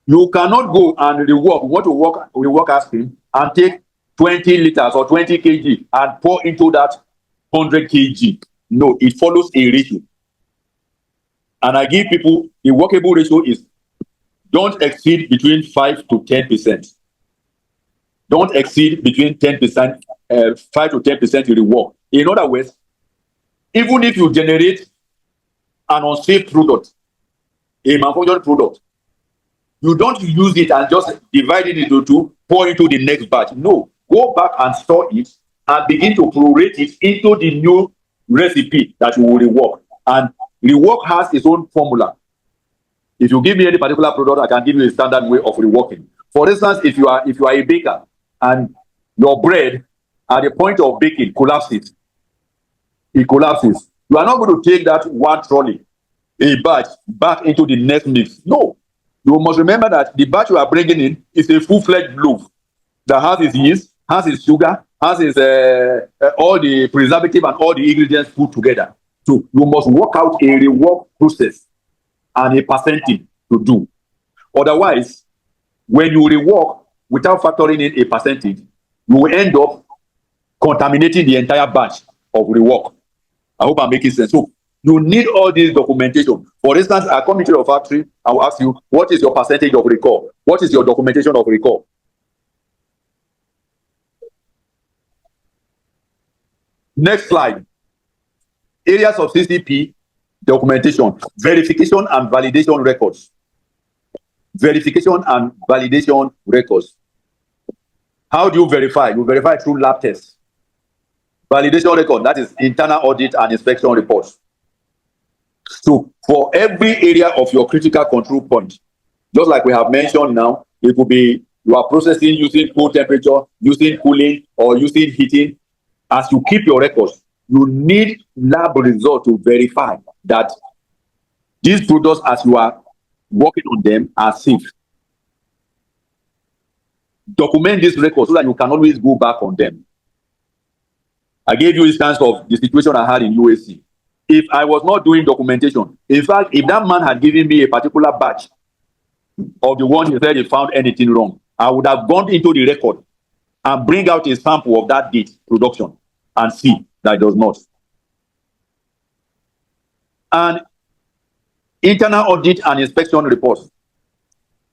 you cannot go and rework ice cream and take 20 liters or 20 kg and pour into that 100 kg. No, it follows a ratio. And I give people the workable ratio is don't exceed between 5 to 10%. Don't exceed between 10%, 5 to 10% you rework. In other words, even if you generate an unsafe product, a malfunctioning product, you don't use it and just divide it into two, pour into the next batch. No, go back and store it and begin to prorate it into the new recipe that you will rework. And rework has its own formula. If you give me any particular product, I can give you a standard way of reworking. For instance, if you are a baker and your bread at the point of baking collapses, it collapses. You are not going to take that one trolley, a batch, back into the next mix. No. You must remember that the batch you are bringing in is a full-fledged loaf that has its yeast, has its sugar, has its all the preservative and all the ingredients put together. So you must work out a rework process and a percentage to do. Otherwise, when you rework without factoring in a percentage, you will end up contaminating the entire batch of rework. I hope I'm making sense. So you need all this documentation. For instance, I come into your factory, I will ask you, what is your percentage of recall? What is your documentation of recall? Next slide. Areas of CCP documentation, verification and validation records. Verification and validation records. How do you verify? You verify through lab tests. Validation record, that is internal audit and inspection reports. So for every area of your critical control point, just like we have mentioned now, it could be you are processing using cold temperature, using cooling, or using heating. As you keep your records, you need lab results to verify that these products, as you are working on them, are safe. Document this record so that you can always go back on them. I gave you instance of the situation I had in UAC. If I was not doing documentation, in fact, if that man had given me a particular batch of the one he said he found anything wrong, I would have gone into the record and bring out a sample of that date production and see that it does not. And internal audit and inspection reports.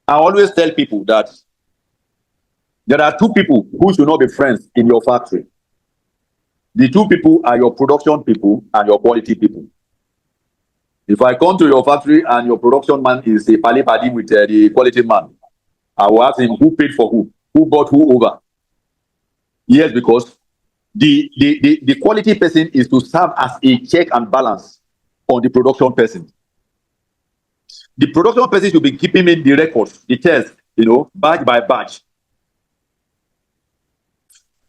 I always tell people that there are two people who should not be friends in your factory. The two people are your production people and your quality people. If I come to your factory and your production man is a pali-padi with the quality man, I will ask him who paid for who bought who over. Yes, because the quality person is to serve as a check and balance on the production person. The production person should be keeping in the records, the test, batch by batch.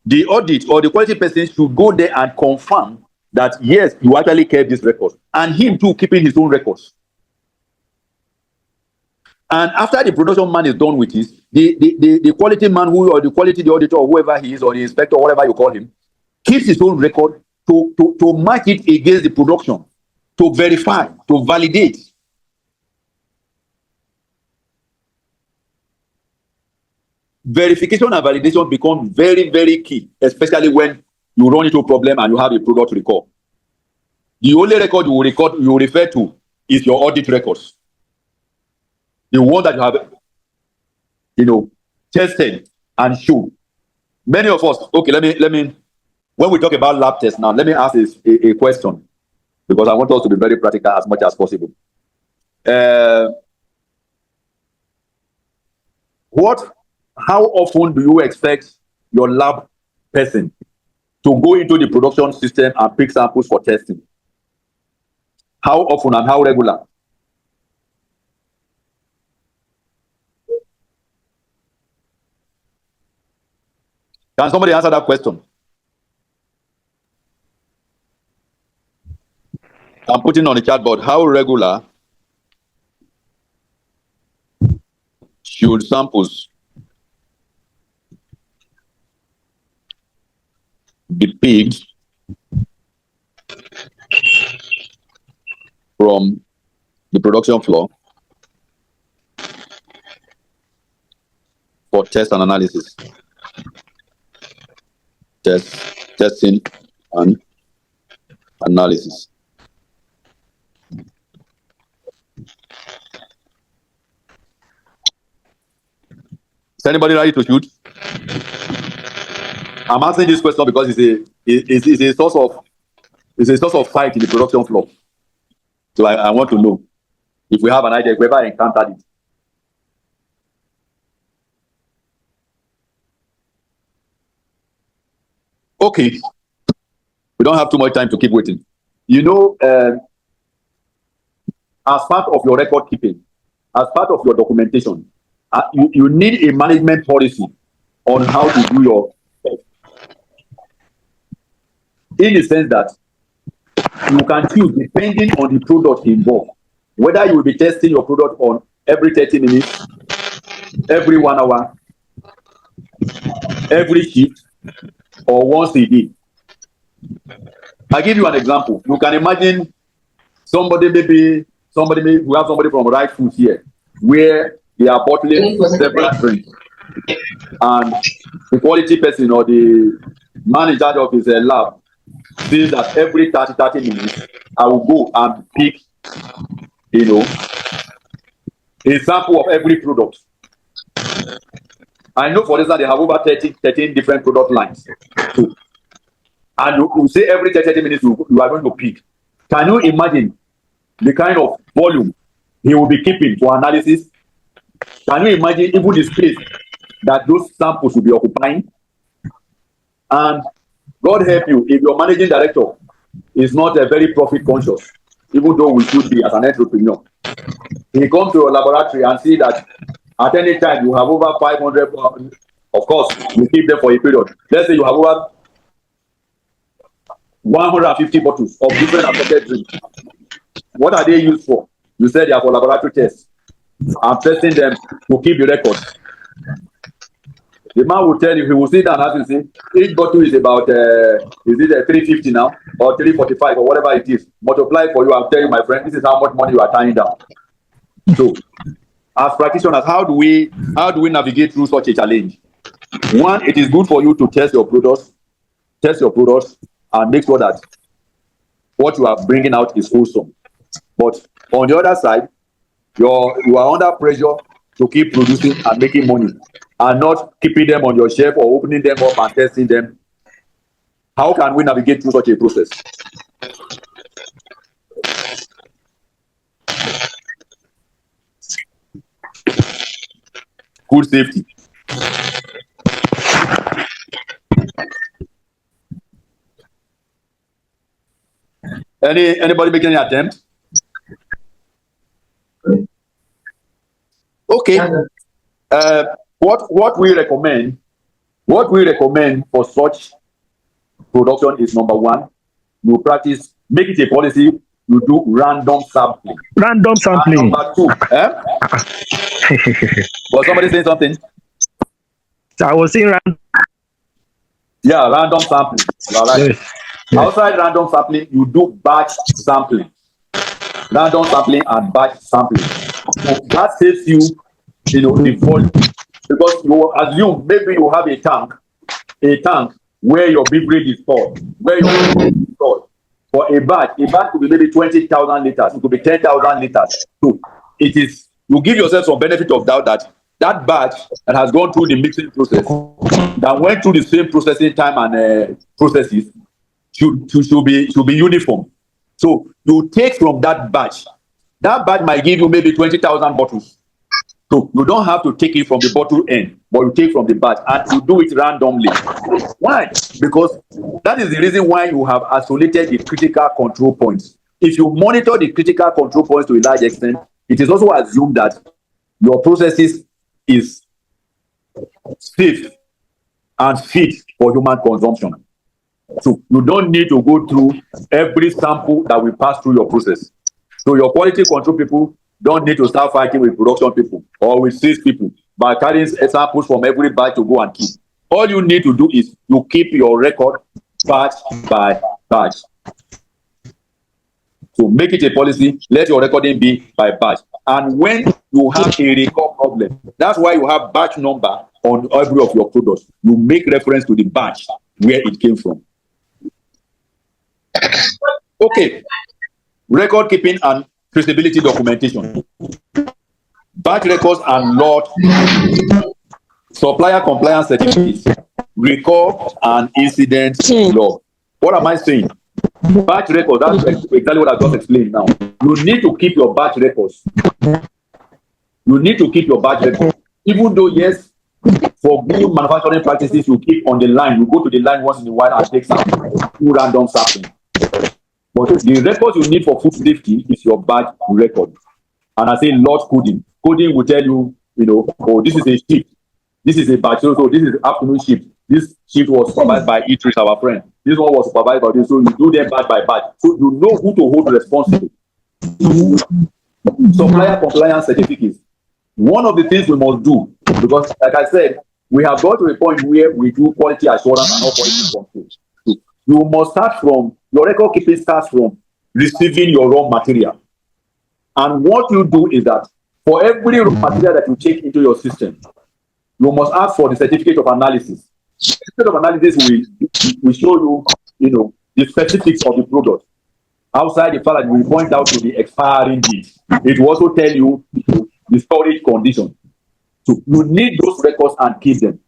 The audit or the quality person should go there and confirm that, yes, you actually kept this record. And him too keeping his own records. And after the production man is done with this, the quality man or the quality the auditor or whoever he is or the inspector or whatever you call him, keeps his own record to match it against the production, to verify, to validate. Verification and validation become very, very key, especially when you run into a problem and you have a product recall. The only record you will refer to is your audit records. The one that you have, tested and shown. Many of us, okay, let me, when we talk about lab tests now, let me ask a question, because I want us to be very practical as much as possible. how often do you expect your lab person to go into the production system and pick samples for testing? How often and how regular? Can somebody answer that question? I'm putting on the chat board, how regular should samples be picked from the production floor for test and analysis? Testing and analysis. Is anybody ready to shoot? I'm asking this question because it's a source of fight in the production floor. So I want to know if we have an idea, if we ever encountered it. Okay. We don't have too much time to keep waiting. You know, as part of your record keeping, as part of your documentation, you need a management policy on how to do your test. In the sense that you can choose, depending on the product involved, whether you will be testing your product on every 30 minutes, every 1 hour, every shift, or once a day. I'll give you an example. You can imagine somebody we have somebody from Right Food here, where they are bottling several drinks, and the quality person or the manager of his lab says that every 30 minutes I will go and pick, a sample of every product. I know, for instance, they have over 13 different product lines. So, and you say every 30 minutes you are going to pick. Can you imagine the kind of volume he will be keeping for analysis? Can you imagine even the space that those samples will be occupying? And God help you if your managing director is not a very profit conscious, even though we should be as an entrepreneur. He comes to your laboratory and see that at any time you have over 500, of course, you keep them for a period. Let's say you have over 150 bottles of different assorted drinks. What are they used for? You said they are for laboratory tests. I'm testing them to keep the records. The man will tell you, he will sit down and ask you, see, each bottle is about, is it 350 now, or 345, or whatever it is. Multiply for you, I'll tell you, my friend, this is how much money you are tying down. So, as practitioners, how do we navigate through such a challenge? One, it is good for you to test your products, and make sure that what you are bringing out is wholesome. But on the other side, you are under pressure to keep producing and making money, and not keeping them on your shelf or opening them up and testing them. How can we navigate through such a process? Food safety. Anybody making an attempt? Okay. What we recommend for such production is, number one, you practice, make it a policy, you do random sampling. Random sampling. And number two, was somebody saying something? I was saying random. Yeah, random sampling. All right. Yes. Outside random sampling, you do batch sampling. Random sampling and batch sampling. So that saves you, the volume. Because you assume maybe you have a tank where your beverage is stored, For a batch could be maybe 20,000 liters, it could be 10,000 liters. So you give yourself some benefit of doubt that batch that has gone through the mixing process, that went through the same processing time and processes, should be uniform. So you take from that batch might give you maybe 20,000 bottles. So you don't have to take it from the bottle end, but you take from the batch, and you do it randomly. Why? Because that is the reason why you have isolated the critical control points. If you monitor the critical control points to a large extent, it is also assumed that your processes is safe and fit for human consumption. So you don't need to go through every sample that will pass through your process. So your quality control people don't need to start fighting with production people or with sales people by carrying samples from every batch to go and keep. All you need to do is you keep your record batch by batch. So make it a policy, let your recording be by batch. And when you have a record problem, that's why you have batch number on every of your products. You make reference to the batch where it came from. Okay, record keeping and traceability documentation. Batch records and lot, supplier compliance certificates, record and incident log. What am I saying? Batch records, that's exactly what I just explained now. You need to keep your batch records. You need to keep your batch records. Even though, yes, for new manufacturing practices, you keep on the line. You go to the line once in a while and take sampling, do random sampling. But the records you need for food safety is your batch record. And I say lot coding. Coding will tell you, oh, this is a shift. This is a batch. So this is afternoon shift. This shift was supervised by Idris, our friend. This one was supervised by this. So you do them batch by batch. So you know who to hold responsible. Supplier compliance certificates. One of the things we must do, because like I said, we have got to a point where we do quality assurance and not quality control. So you must start from, your record keeping starts from receiving your raw material. And what you do is that for every raw material that you take into your system, you must ask for the certificate of analysis. The certificate of analysis will show you, the specifics of the product. Outside the fact that we point out to the expiring date, it will also tell you the storage condition. So you need those records and keep them.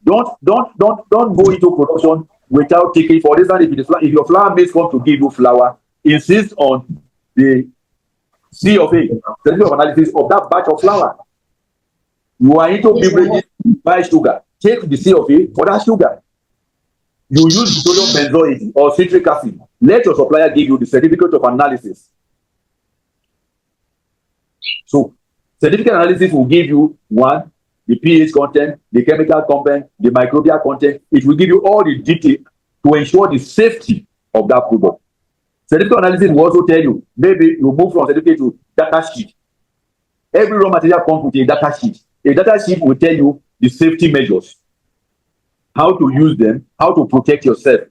Don't go into production without taking. For instance, if your flour mills come to give you flour, insist on the C of A, certificate of analysis of that batch of flour. You are into beverages, buy sugar. Take the C of A for that sugar. You use petroleum benzoate or citric acid. Let your supplier give you the certificate of analysis. So, certificate analysis will give you one, the pH content, the chemical content, the microbial content. It will give you all the detail to ensure the safety of that product. Certificate analysis will also tell you, maybe you move from certificate to data sheet. Every raw material comes with a data sheet. A data sheet will tell you the safety measures, how to use them, how to protect yourself.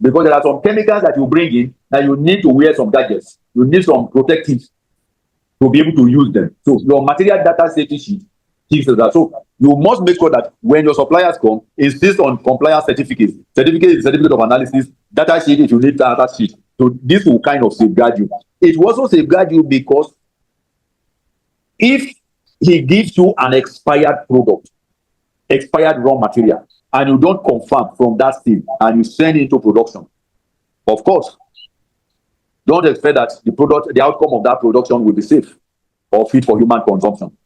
Because there are some chemicals that you bring in that you need to wear some gadgets. You need some protectives to be able to use them. So your material data safety sheet gives us that. So you must make sure that when your suppliers come, insist on compliance certificates. Certificate is certificate of analysis, data sheet if you need data sheet. So this will kind of safeguard you. It will also safeguard you because if he gives you an expired product, expired raw material, and you don't confirm from that stage and you send it into production, of course, don't expect that the outcome of that production will be safe or fit for human consumption.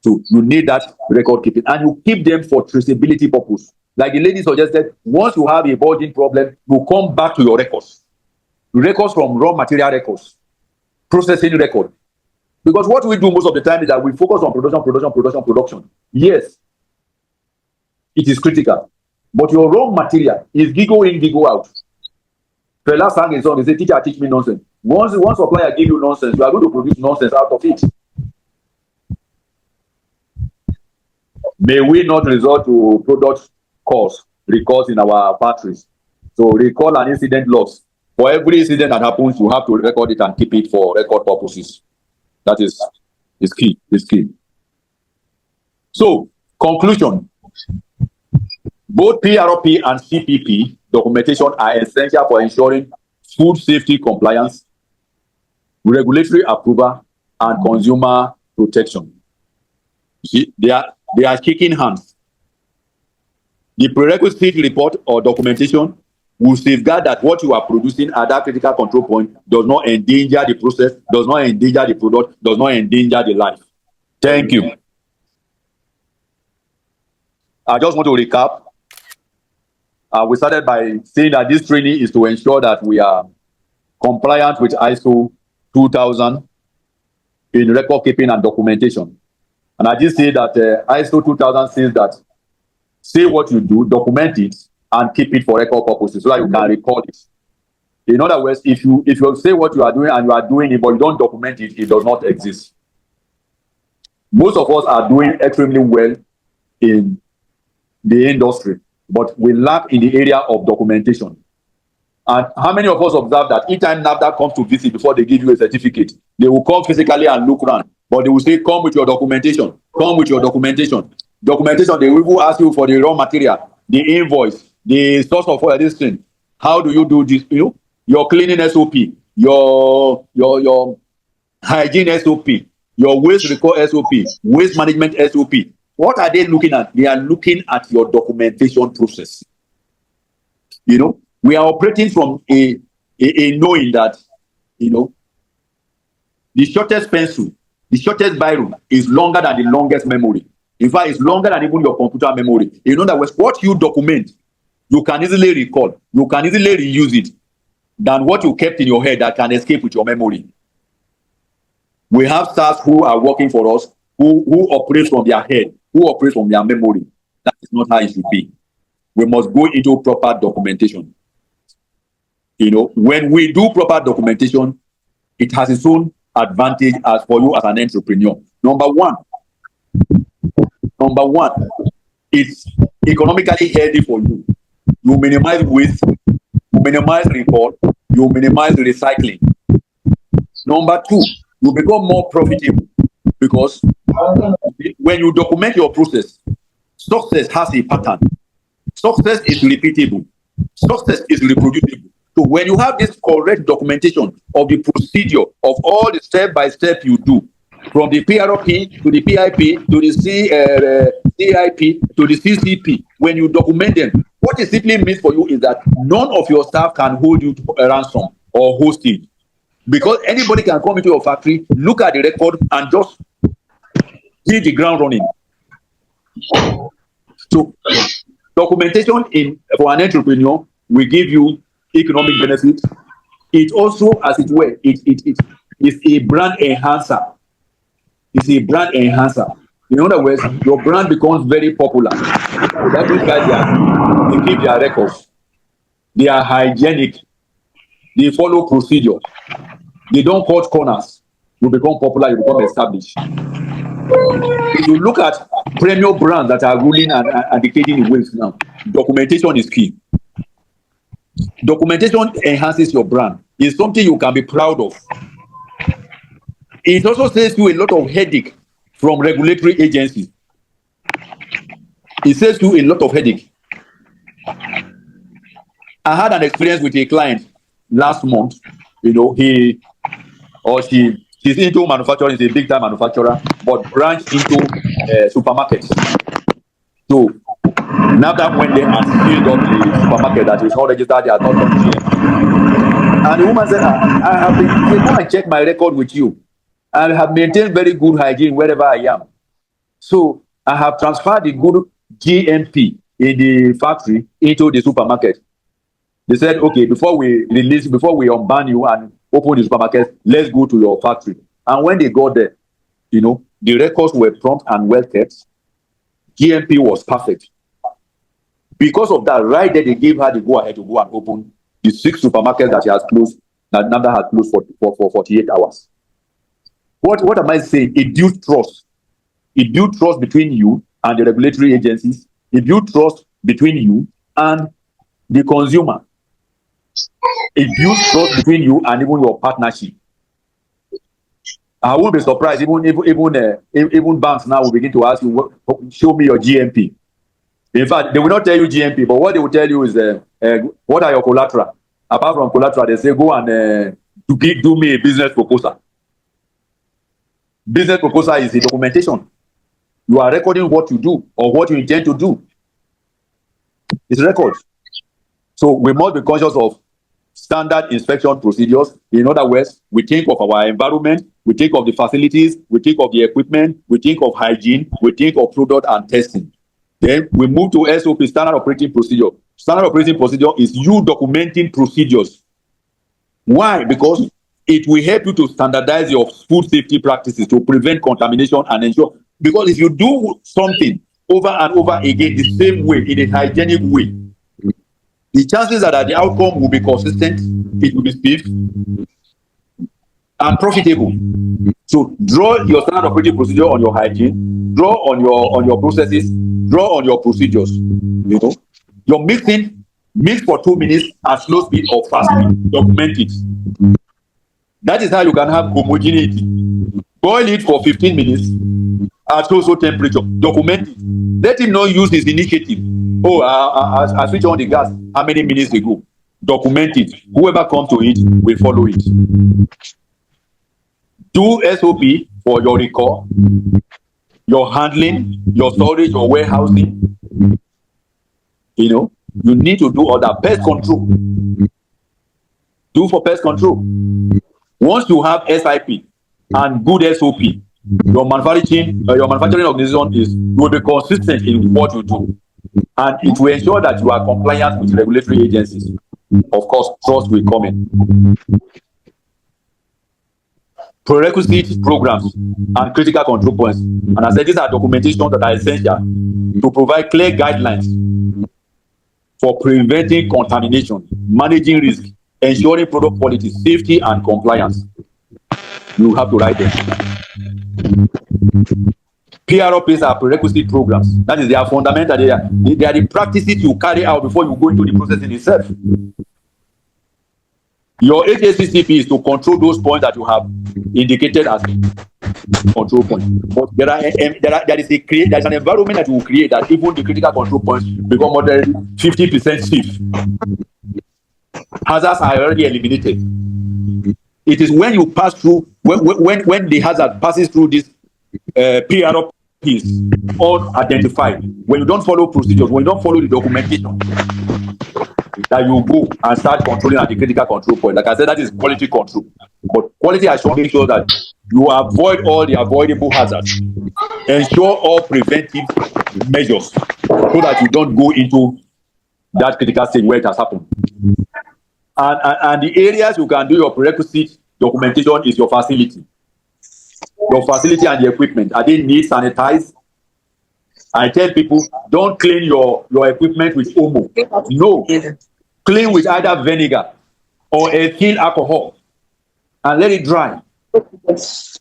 So you need that record keeping, and you keep them for traceability purpose. Like the lady suggested, once you have a bulging problem, you come back to your records. Records from raw material records, processing record. Because what we do most of the time is that we focus on production. Yes, it is critical. But your raw material is gigo in, gigo out. Fela sang a song, he said, teacher, teach me nonsense. Once supplier give you nonsense, you are going to produce nonsense out of it. May we not resort to product cost recalls in our factories. So recall an incident loss. For every incident that happens, you have to record it and keep it for record purposes. That is key. It's key. So, conclusion. Both PRP and CPP documentation are essential for ensuring food safety compliance, regulatory approval, and consumer protection. See, they are kicking hands. The prerequisite report or documentation will safeguard that what you are producing at that critical control point does not endanger the process, does not endanger the product, does not endanger the life. Thank you. I just want to recap. We started by saying that this training is to ensure that we are compliant with ISO 2000 in record keeping and documentation. And I just say that ISO 2000 says that say what you do, document it, and keep it for record purposes so that you can record it. In other words, if you say what you are doing and you are doing it, but you don't document it, it does not exist. Most of us are doing extremely well in the industry, but we lack in the area of documentation. And how many of us observe that each time NAFDAC comes to visit before they give you a certificate, they will come physically and look around, but they will say, come with your documentation, come with your documentation. Documentation, they will ask you for the raw material, the invoice, the source of oil, this thing. How do you do this? You know, your cleaning SOP, your hygiene SOP, your waste record SOP, waste management SOP. What are they looking at? They are looking at your documentation process. You know, we are operating from a knowing that, you know, the shortest pencil, the shortest biro is longer than the longest memory. In fact, it's longer than even your computer memory. In other words, what you document, you can easily recall, you can easily reuse it than what you kept in your head that can escape with your memory. We have staff who are working for us, who operate from their head, who operate from their memory. That is not how it should be. We must go into proper documentation. You know, when we do proper documentation, it has its own advantage as for you as an entrepreneur. Number one, it's economically healthy for you. You minimize waste, you minimize recall, you minimize recycling. Number two, you become more profitable because when you document your process, success has a pattern. Success is repeatable. Success is reproducible. So when you have this correct documentation of the procedure of all the step-by-step you do, from the PRP to the PIP to the CIP to the CCP, when you document them, what it simply means for you is that none of your staff can hold you to a ransom or hostage. Because anybody can come into your factory, look at the record, and just hit the ground running. So documentation for an entrepreneur will give you economic benefit. It also, as it were, it is a brand enhancer. It's a brand enhancer. In other words, your brand becomes very popular. That these guys they keep their records. They are hygienic. They follow procedure. They don't cut corners. You become popular, you become established. If you look at premium brands that are ruling and dictating the waves now, documentation is key. Documentation enhances your brand. It's something you can be proud of. It also saves you a lot of headache from regulatory agencies. It saves you a lot of headache. I had an experience with a client last month. You know, he or she's into manufacturing, is a big time manufacturer, but branched into supermarkets. So now that when they had filled up the supermarket that is not registered, they are not on GMP. And the woman said, I have been, go and check my record with you. I have maintained very good hygiene wherever I am. So I have transferred the good GMP in the factory into the supermarket. They said, okay, before we unban you and open the supermarket, let's go to your factory. And when they got there, you know, the records were prompt and well kept. GMP was perfect. Because of that, right there, they gave her the go-ahead to go and open the 6 supermarkets that she has closed, that NAFDAC has closed for 48 hours. What am I saying? It built trust. It built trust between you and the regulatory agencies. It built trust between you and the consumer. It builds trust between you and even your partnership. I won't be surprised even banks now will begin to ask you, show me your GMP. In fact, they will not tell you GMP, but what they will tell you is what are your collateral? Apart from collateral, they say go and do me a business proposal. Business proposal is a documentation. You are recording what you do or what you intend to do. It's records. So we must be conscious of standard inspection procedures. In other words, we think of our environment, we think of the facilities, we think of the equipment, we think of hygiene, we think of product and testing. Then we move to SOP, standard operating procedure. Standard operating procedure is you documenting procedures. Why? Because it will help you to standardize your food safety practices to prevent contamination and ensure. Because if you do something over and over again the same way, in a hygienic way, the chances are that the outcome will be consistent, it will be safe and profitable. So draw your standard operating procedure on your hygiene, draw on your processes, draw on your procedures. You know, you're mix for 2 minutes at slow speed or fast speed. Document it. That is how you can have homogeneity. Boil it for 15 minutes at so temperature. Document it. Let him not use his initiative. Oh, I switch on the gas. How many minutes ago? Document it. Whoever comes to it will follow it. Do SOP for your record, your handling, your storage, your warehousing. You know, you need to do all that. Pest control. Do for pest control. Once you have SIP and good SOP, your manufacturing organization will be consistent in what you do, and it will ensure that you are compliant with regulatory agencies. Of course, trust will come in. Prerequisite programs and critical control points, and I said these are documentation that are essential to provide clear guidelines for preventing contamination, managing risk, ensuring product quality, safety, and compliance. You have to write them. PRPs are prerequisite programs. That is, they are fundamental. They are the practices you carry out before you go into the process in itself. Your HACCP is to control those points that you have indicated as control points. But there is an environment that you will create that even the critical control points become more than 50% safe. Hazards are already eliminated. It is when you pass through, when the hazard passes through this PRPs, all identified. When you don't follow procedures, when you don't follow the documentation, that you go and start controlling at the critical control point. Like I said, that is quality control. But quality assurance makes sure that you avoid all the avoidable hazards. Ensure all preventive measures so that you don't go into that critical stage where it has happened. And the areas you can do your prerequisite documentation is your facility. Your facility and the equipment. Are they neat, sanitized? I tell people, don't clean your equipment with Omo. No. Clean with either vinegar or ethyl alcohol and let it dry. It's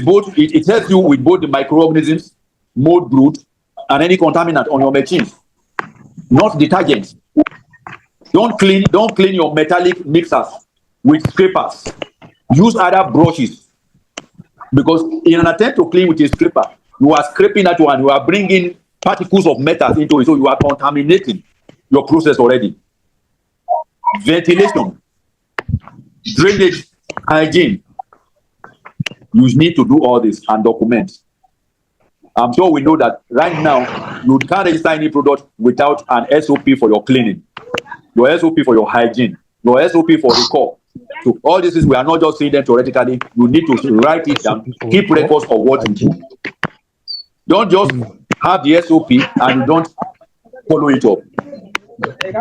both, it helps you with both the microorganisms, mold brood, and any contaminant on your machines. Not detergents. Don't clean your metallic mixers with scrapers. Use other brushes. Because in an attempt to clean with a scraper, you are scraping that one, you are bringing particles of metals into it, so you are contaminating your process already. Ventilation, drainage, hygiene. You need to do all this and document. I'm sure we know that right now, you can't register any product without an SOP for your cleaning, your SOP for your hygiene, your SOP for recall. So all this is, we are not just saying them theoretically, you need to write it down, keep records of what you do. Don't just have the SOP and you don't follow it up.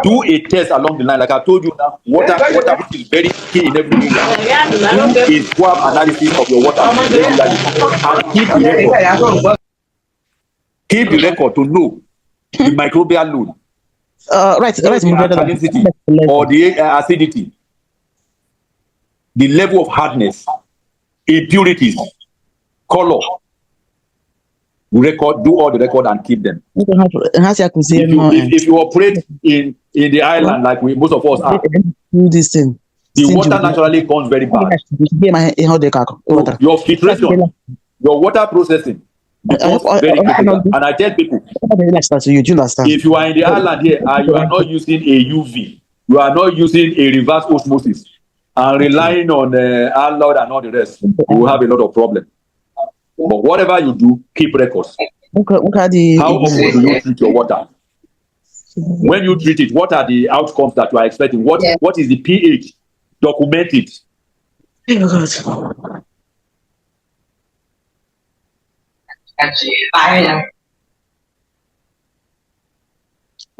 Do a test along the line. Like I told you now, water which is very key in every area. Do a swab analysis of your water regularly and keep the record. Keep the record to know the microbial load, salinity, or the acidity, the level of hardness, impurities, color. Record, do all the record and keep them. If you operate in the island like most of us are, the water naturally comes very bad. So your filtration, your water processing becomes very critical. And I tell people, if you are in the island here and you are not using a UV, you are not using a reverse osmosis, and relying on alloy and all the rest, you will have a lot of problems. But whatever you do, keep records. How often do you treat your water? When you treat it, what are the outcomes that you are expecting? What is the pH? Document it. Oh God.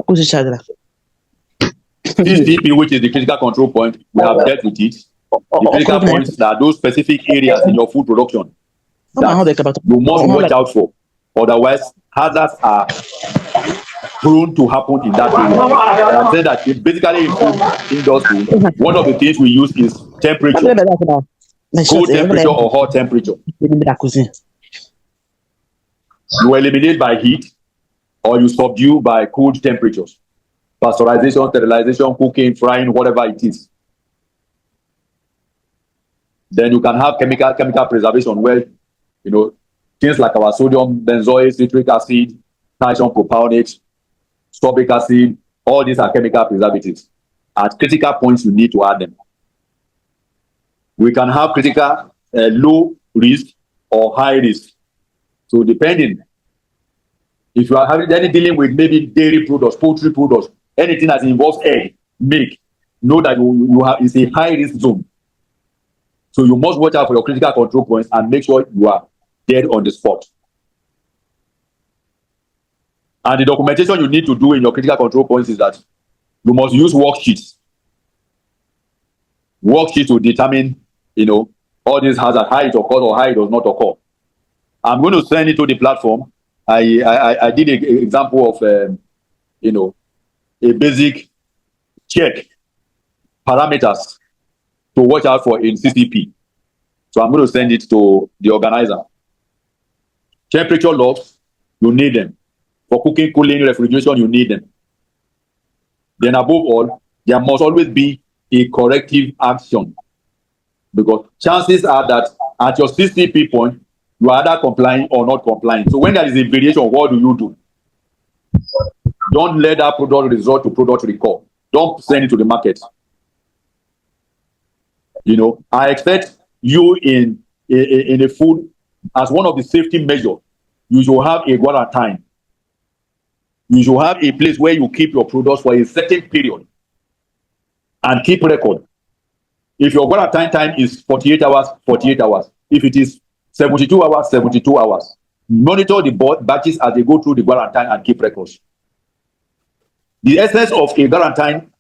Who's the child? CCP, which is the critical control point, we have dealt with it. The critical points are those specific areas in your food production that you must watch out for. Otherwise, hazards are prone to happen in that area. I said that basically in food industry, one of the things we use is temperature, cold temperature or hot temperature. You eliminate by heat or you subdue by cold temperatures. Pasteurization, sterilization, cooking, frying, whatever it is. Then you can have chemical preservation where, you know, things like our sodium benzoate, citric acid, calcium propionate, sorbic acid, all these are chemical preservatives. At critical points, you need to add them. We can have critical low risk or high risk. So depending, if you are having any dealing with maybe dairy products, poultry products, anything that involves egg, milk, know that you have is a high risk zone. So you must watch out for your critical control points and make sure you are dead on the spot. And the documentation you need to do in your critical control points is that you must use worksheets. Worksheets to determine, you know, all these hazards, how it occurs or how it does not occur. I'm going to send it to the platform. I did an example of, you know, a basic check parameters to watch out for in CCP. So I'm going to send it to the organizer. Temperature logs, you need them. For cooking, cooling, refrigeration, you need them. Then above all, there must always be a corrective action. Because chances are that at your CCP point, you are either complying or not complying. So when there is a variation, what do you do? Don't let that product resort to product recall. Don't send it to the market. You know, I expect you in a food as one of the safety measures. You should have a quarantine. You should have a place where you keep your products for a certain period and keep record. If your quarantine time is 48 hours, 48 hours. If it is 72 hours, 72 hours. Monitor the batches as they go through the quarantine and keep records. The essence of a quarantine,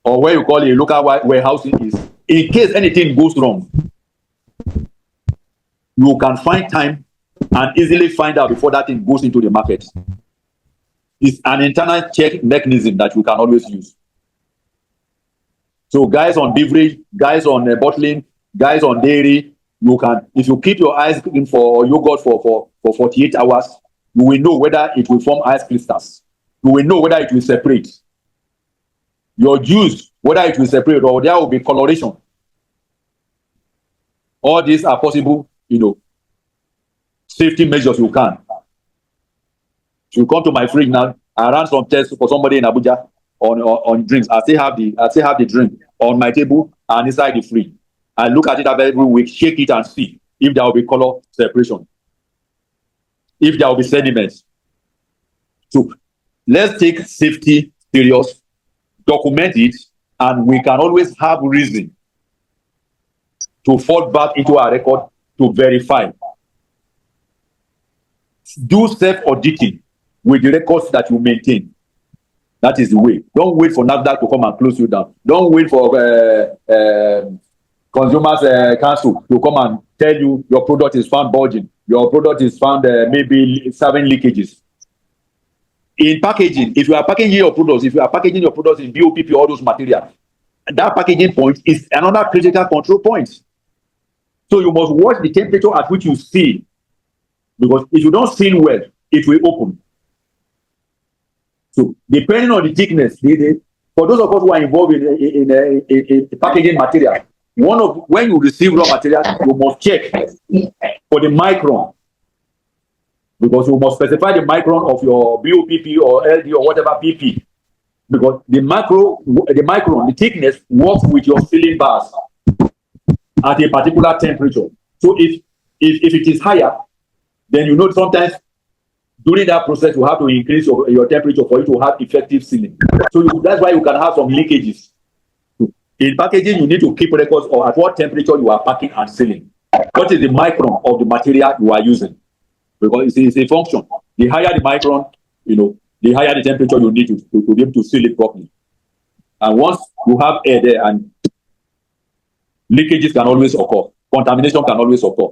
or where you call it a local warehousing, is in case anything goes wrong, you can find time and easily find out before that thing goes into the market. It's an internal check mechanism that you can always use. So guys on beverage, guys on bottling, guys on dairy, you can, if you keep your ice cream for yogurt for 48 hours, you will know whether it will form ice crystals. You will know whether it will separate. Your juice, whether it will separate or there will be coloration. All these are possible, you know, safety measures you can. If you come to my fridge now, I ran some tests for somebody in Abuja on drinks. I still have the drink on my table and inside the fridge. I look at it every week, shake it and see if there will be color separation, if there will be sediments. So let's take safety serious, document it, and we can always have reason to fall back into our record to verify. Do self-auditing with the records that you maintain. That is the way. Don't wait for NAFDAC to come and close you down. Don't wait for Consumers Council to come and tell you your product is found bulging. Your product is found maybe serving leakages. In packaging, if you are packaging your products, in BOPP, all those materials, that packaging point is another critical control point. So you must watch the temperature at which you seal. Because if you don't seal well, it will open. So depending on the thickness, for those of us who are involved in packaging material, when you receive raw material, you must check for the micron. Because you must specify the micron of your BOPP or LD or whatever PP. Because the micron, the thickness works with your sealing bars at a particular temperature. So if it is higher, then you know sometimes during that process you have to increase your temperature for it to have effective sealing. So that's why you can have some leakages. In packaging, you need to keep records of at what temperature you are packing and sealing. What is the micron of the material you are using? Because it's a function. The higher the micron, the higher the temperature you need to be able to seal it properly. And once you have air there, and leakages can always occur, contamination can always occur.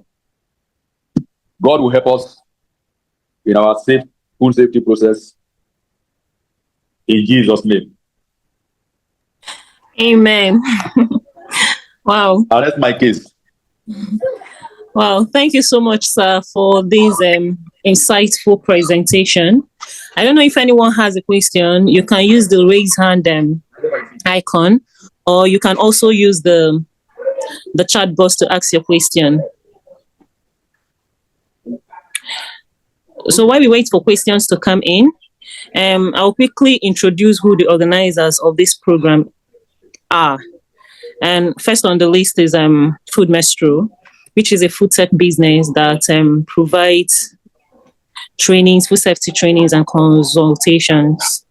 God will help us in our food safety process. In Jesus' name. Amen. Wow. And that's my case. Wow. Thank you so much, sir, for this insightful presentation. I don't know if anyone has a question. You can use the raise hand icon, or you can also use the chat box to ask your question. So while we wait for questions to come in, I'll quickly introduce who the organizers of this program are. And first on the list is Food Maestro, which is a food tech business that provides trainings, food safety trainings and consultations.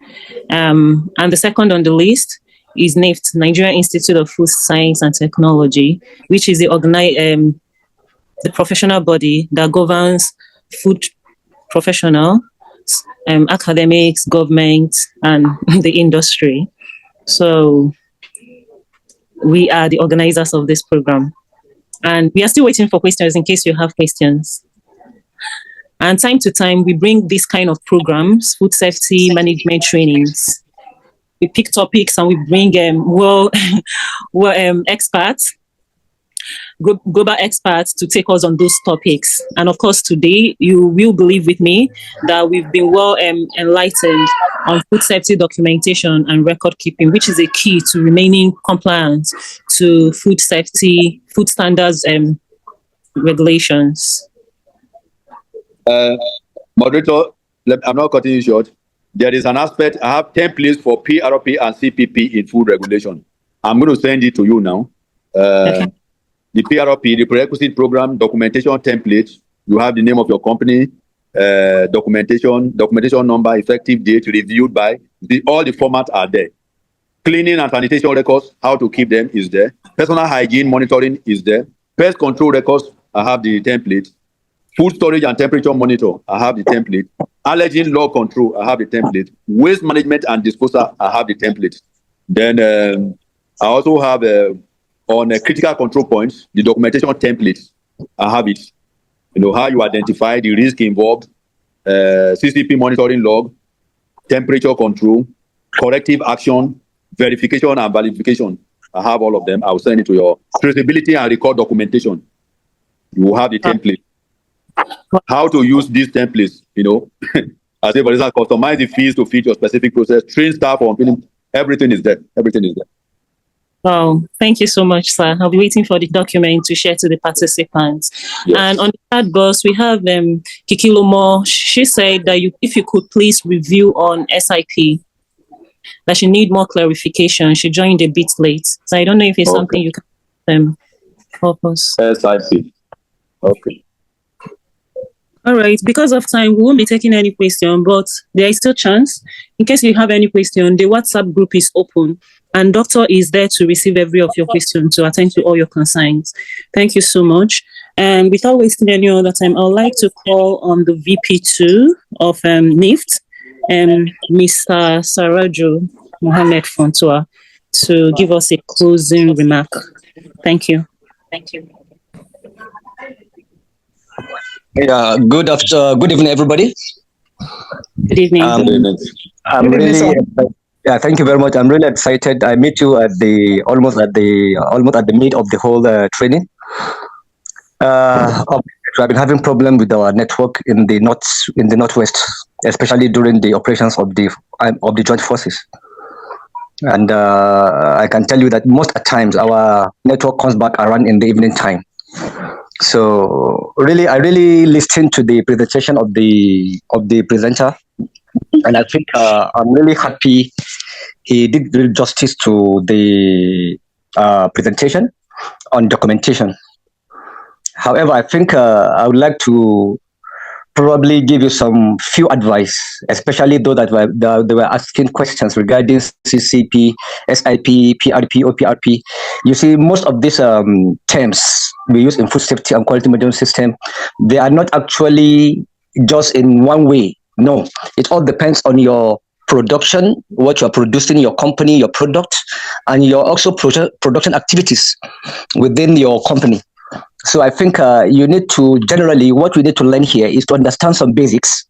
And the second on the list is NIFT, Nigerian Institute of Food Science and Technology, which is the professional body that governs food professionals, academics, government, and the industry. So we are the organizers of this program. And we are still waiting for questions in case you have questions. And time to time, we bring this kind of programs, food safety management trainings. We pick topics and we bring experts, global experts to take us on those topics. And of course, today, you will believe with me that we've been well enlightened on food safety documentation and record keeping, which is a key to remaining compliant to food safety, food standards and regulations. Moderator, I'm not cutting you short. There is an aspect. I have templates for PRP and CPP in food regulation. I'm going to send it to you now. Okay. The PRP, the Prerequisite Program Documentation Template. You have the name of your company, documentation number, effective date, reviewed by. All the formats are there. Cleaning and sanitation records, how to keep them is there. Personal hygiene monitoring is there. Pest control records, I have the template. Food storage and temperature monitor, I have the template. Allergen law control, I have the template. Waste management and disposal, I have the template. Then I also have on critical control points, the documentation templates, I have it. How you identify the risk involved, CCP monitoring log, temperature control, corrective action, verification and verification. I have all of them. I'll send it to your traceability and record documentation. You will have the template. How to use these templates, I say, for example, customize the fees to fit your specific process, train staff on filling, everything is there. Everything is there. Oh, thank you so much, sir. I'll be waiting for the document to share to the participants. Yes. And on the chat box, we have Kikilomo. She said that if you could please review on SIP, that she need more clarification. She joined a bit late. So I don't know if it's something you can help us. SIP. Okay. All right. Because of time, we won't be taking any question, but there is still chance. In case you have any question, the WhatsApp group is open. And Doctor is there to receive every of your questions, to attend to all your concerns. Thank you so much. And without wasting any other time, I would like to call on the VP2 of NIFT, Mr. Sarajo Mohammed Fontua, to give us a closing remark. Thank you. Thank you. Yeah, good evening, everybody. Good evening. I'm really thank you very much. I'm really excited. I meet you at almost at the mid of the whole training. I've been having problem with our network in the northwest, especially during the operations of the joint forces. And I can tell you that most at times our network comes back around in the evening time. So I really listened to the presentation of the presenter, and I think I'm really happy he did real justice to the presentation on documentation. However, I think I would like to probably give you some few advice, especially those they were asking questions regarding CCP, SIP, PRP, OPRP. You see, most of these terms we use in food safety and quality management system, they are not actually just in one way. No, it all depends on your production, what you are producing, your company, your product, and your also production activities within your company. So I think you need to generally what we need to learn here is to understand some basics,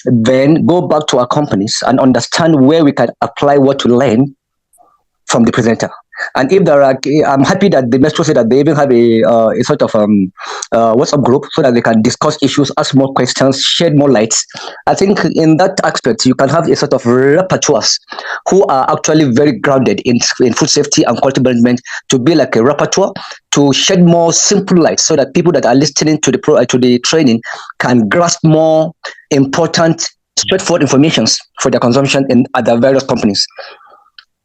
then go back to our companies and understand where we can apply what we learn from the presenter. And if there are, I'm happy that the Metro said that they even have a sort of WhatsApp group so that they can discuss issues, ask more questions, shed more lights. I think in that aspect, you can have a sort of rapporteurs who are actually very grounded in food safety and quality management to be like a rapporteur to shed more simple light so that people that are listening to the training can grasp more important, straightforward informations for their consumption in other various companies.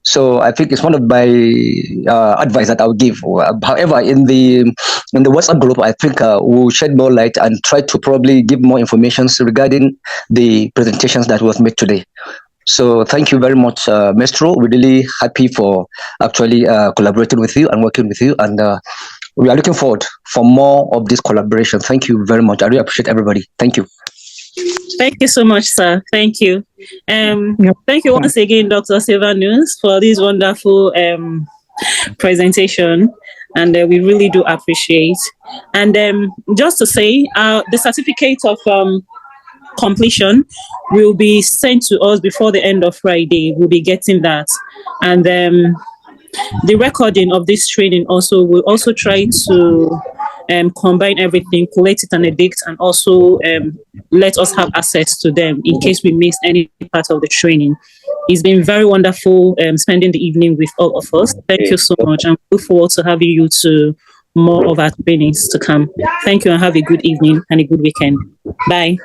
So I think it's one of my advice that I would give. However, in the WhatsApp group, I think we'll shed more light and try to probably give more information regarding the presentations that was made today. So thank you very much, Maestro. We're really happy for actually collaborating with you and working with you, and we are looking forward for more of this collaboration. Thank you very much. I really appreciate everybody. Thank you. Thank you so much, sir. Thank you. Thank you once again, Dr. Silvanus, for this wonderful presentation. And we really do appreciate. And just to say, the certificate of completion will be sent to us before the end of Friday. We'll be getting that. And the recording of this training also will also try to combine everything, collect it and edit, and also let us have access to them in case we missed any part of the training. It's been very wonderful spending the evening with all of us. Thank you so much, and we look forward to having you to more of our trainings to come. Thank you, and have a good evening and a good weekend. Bye.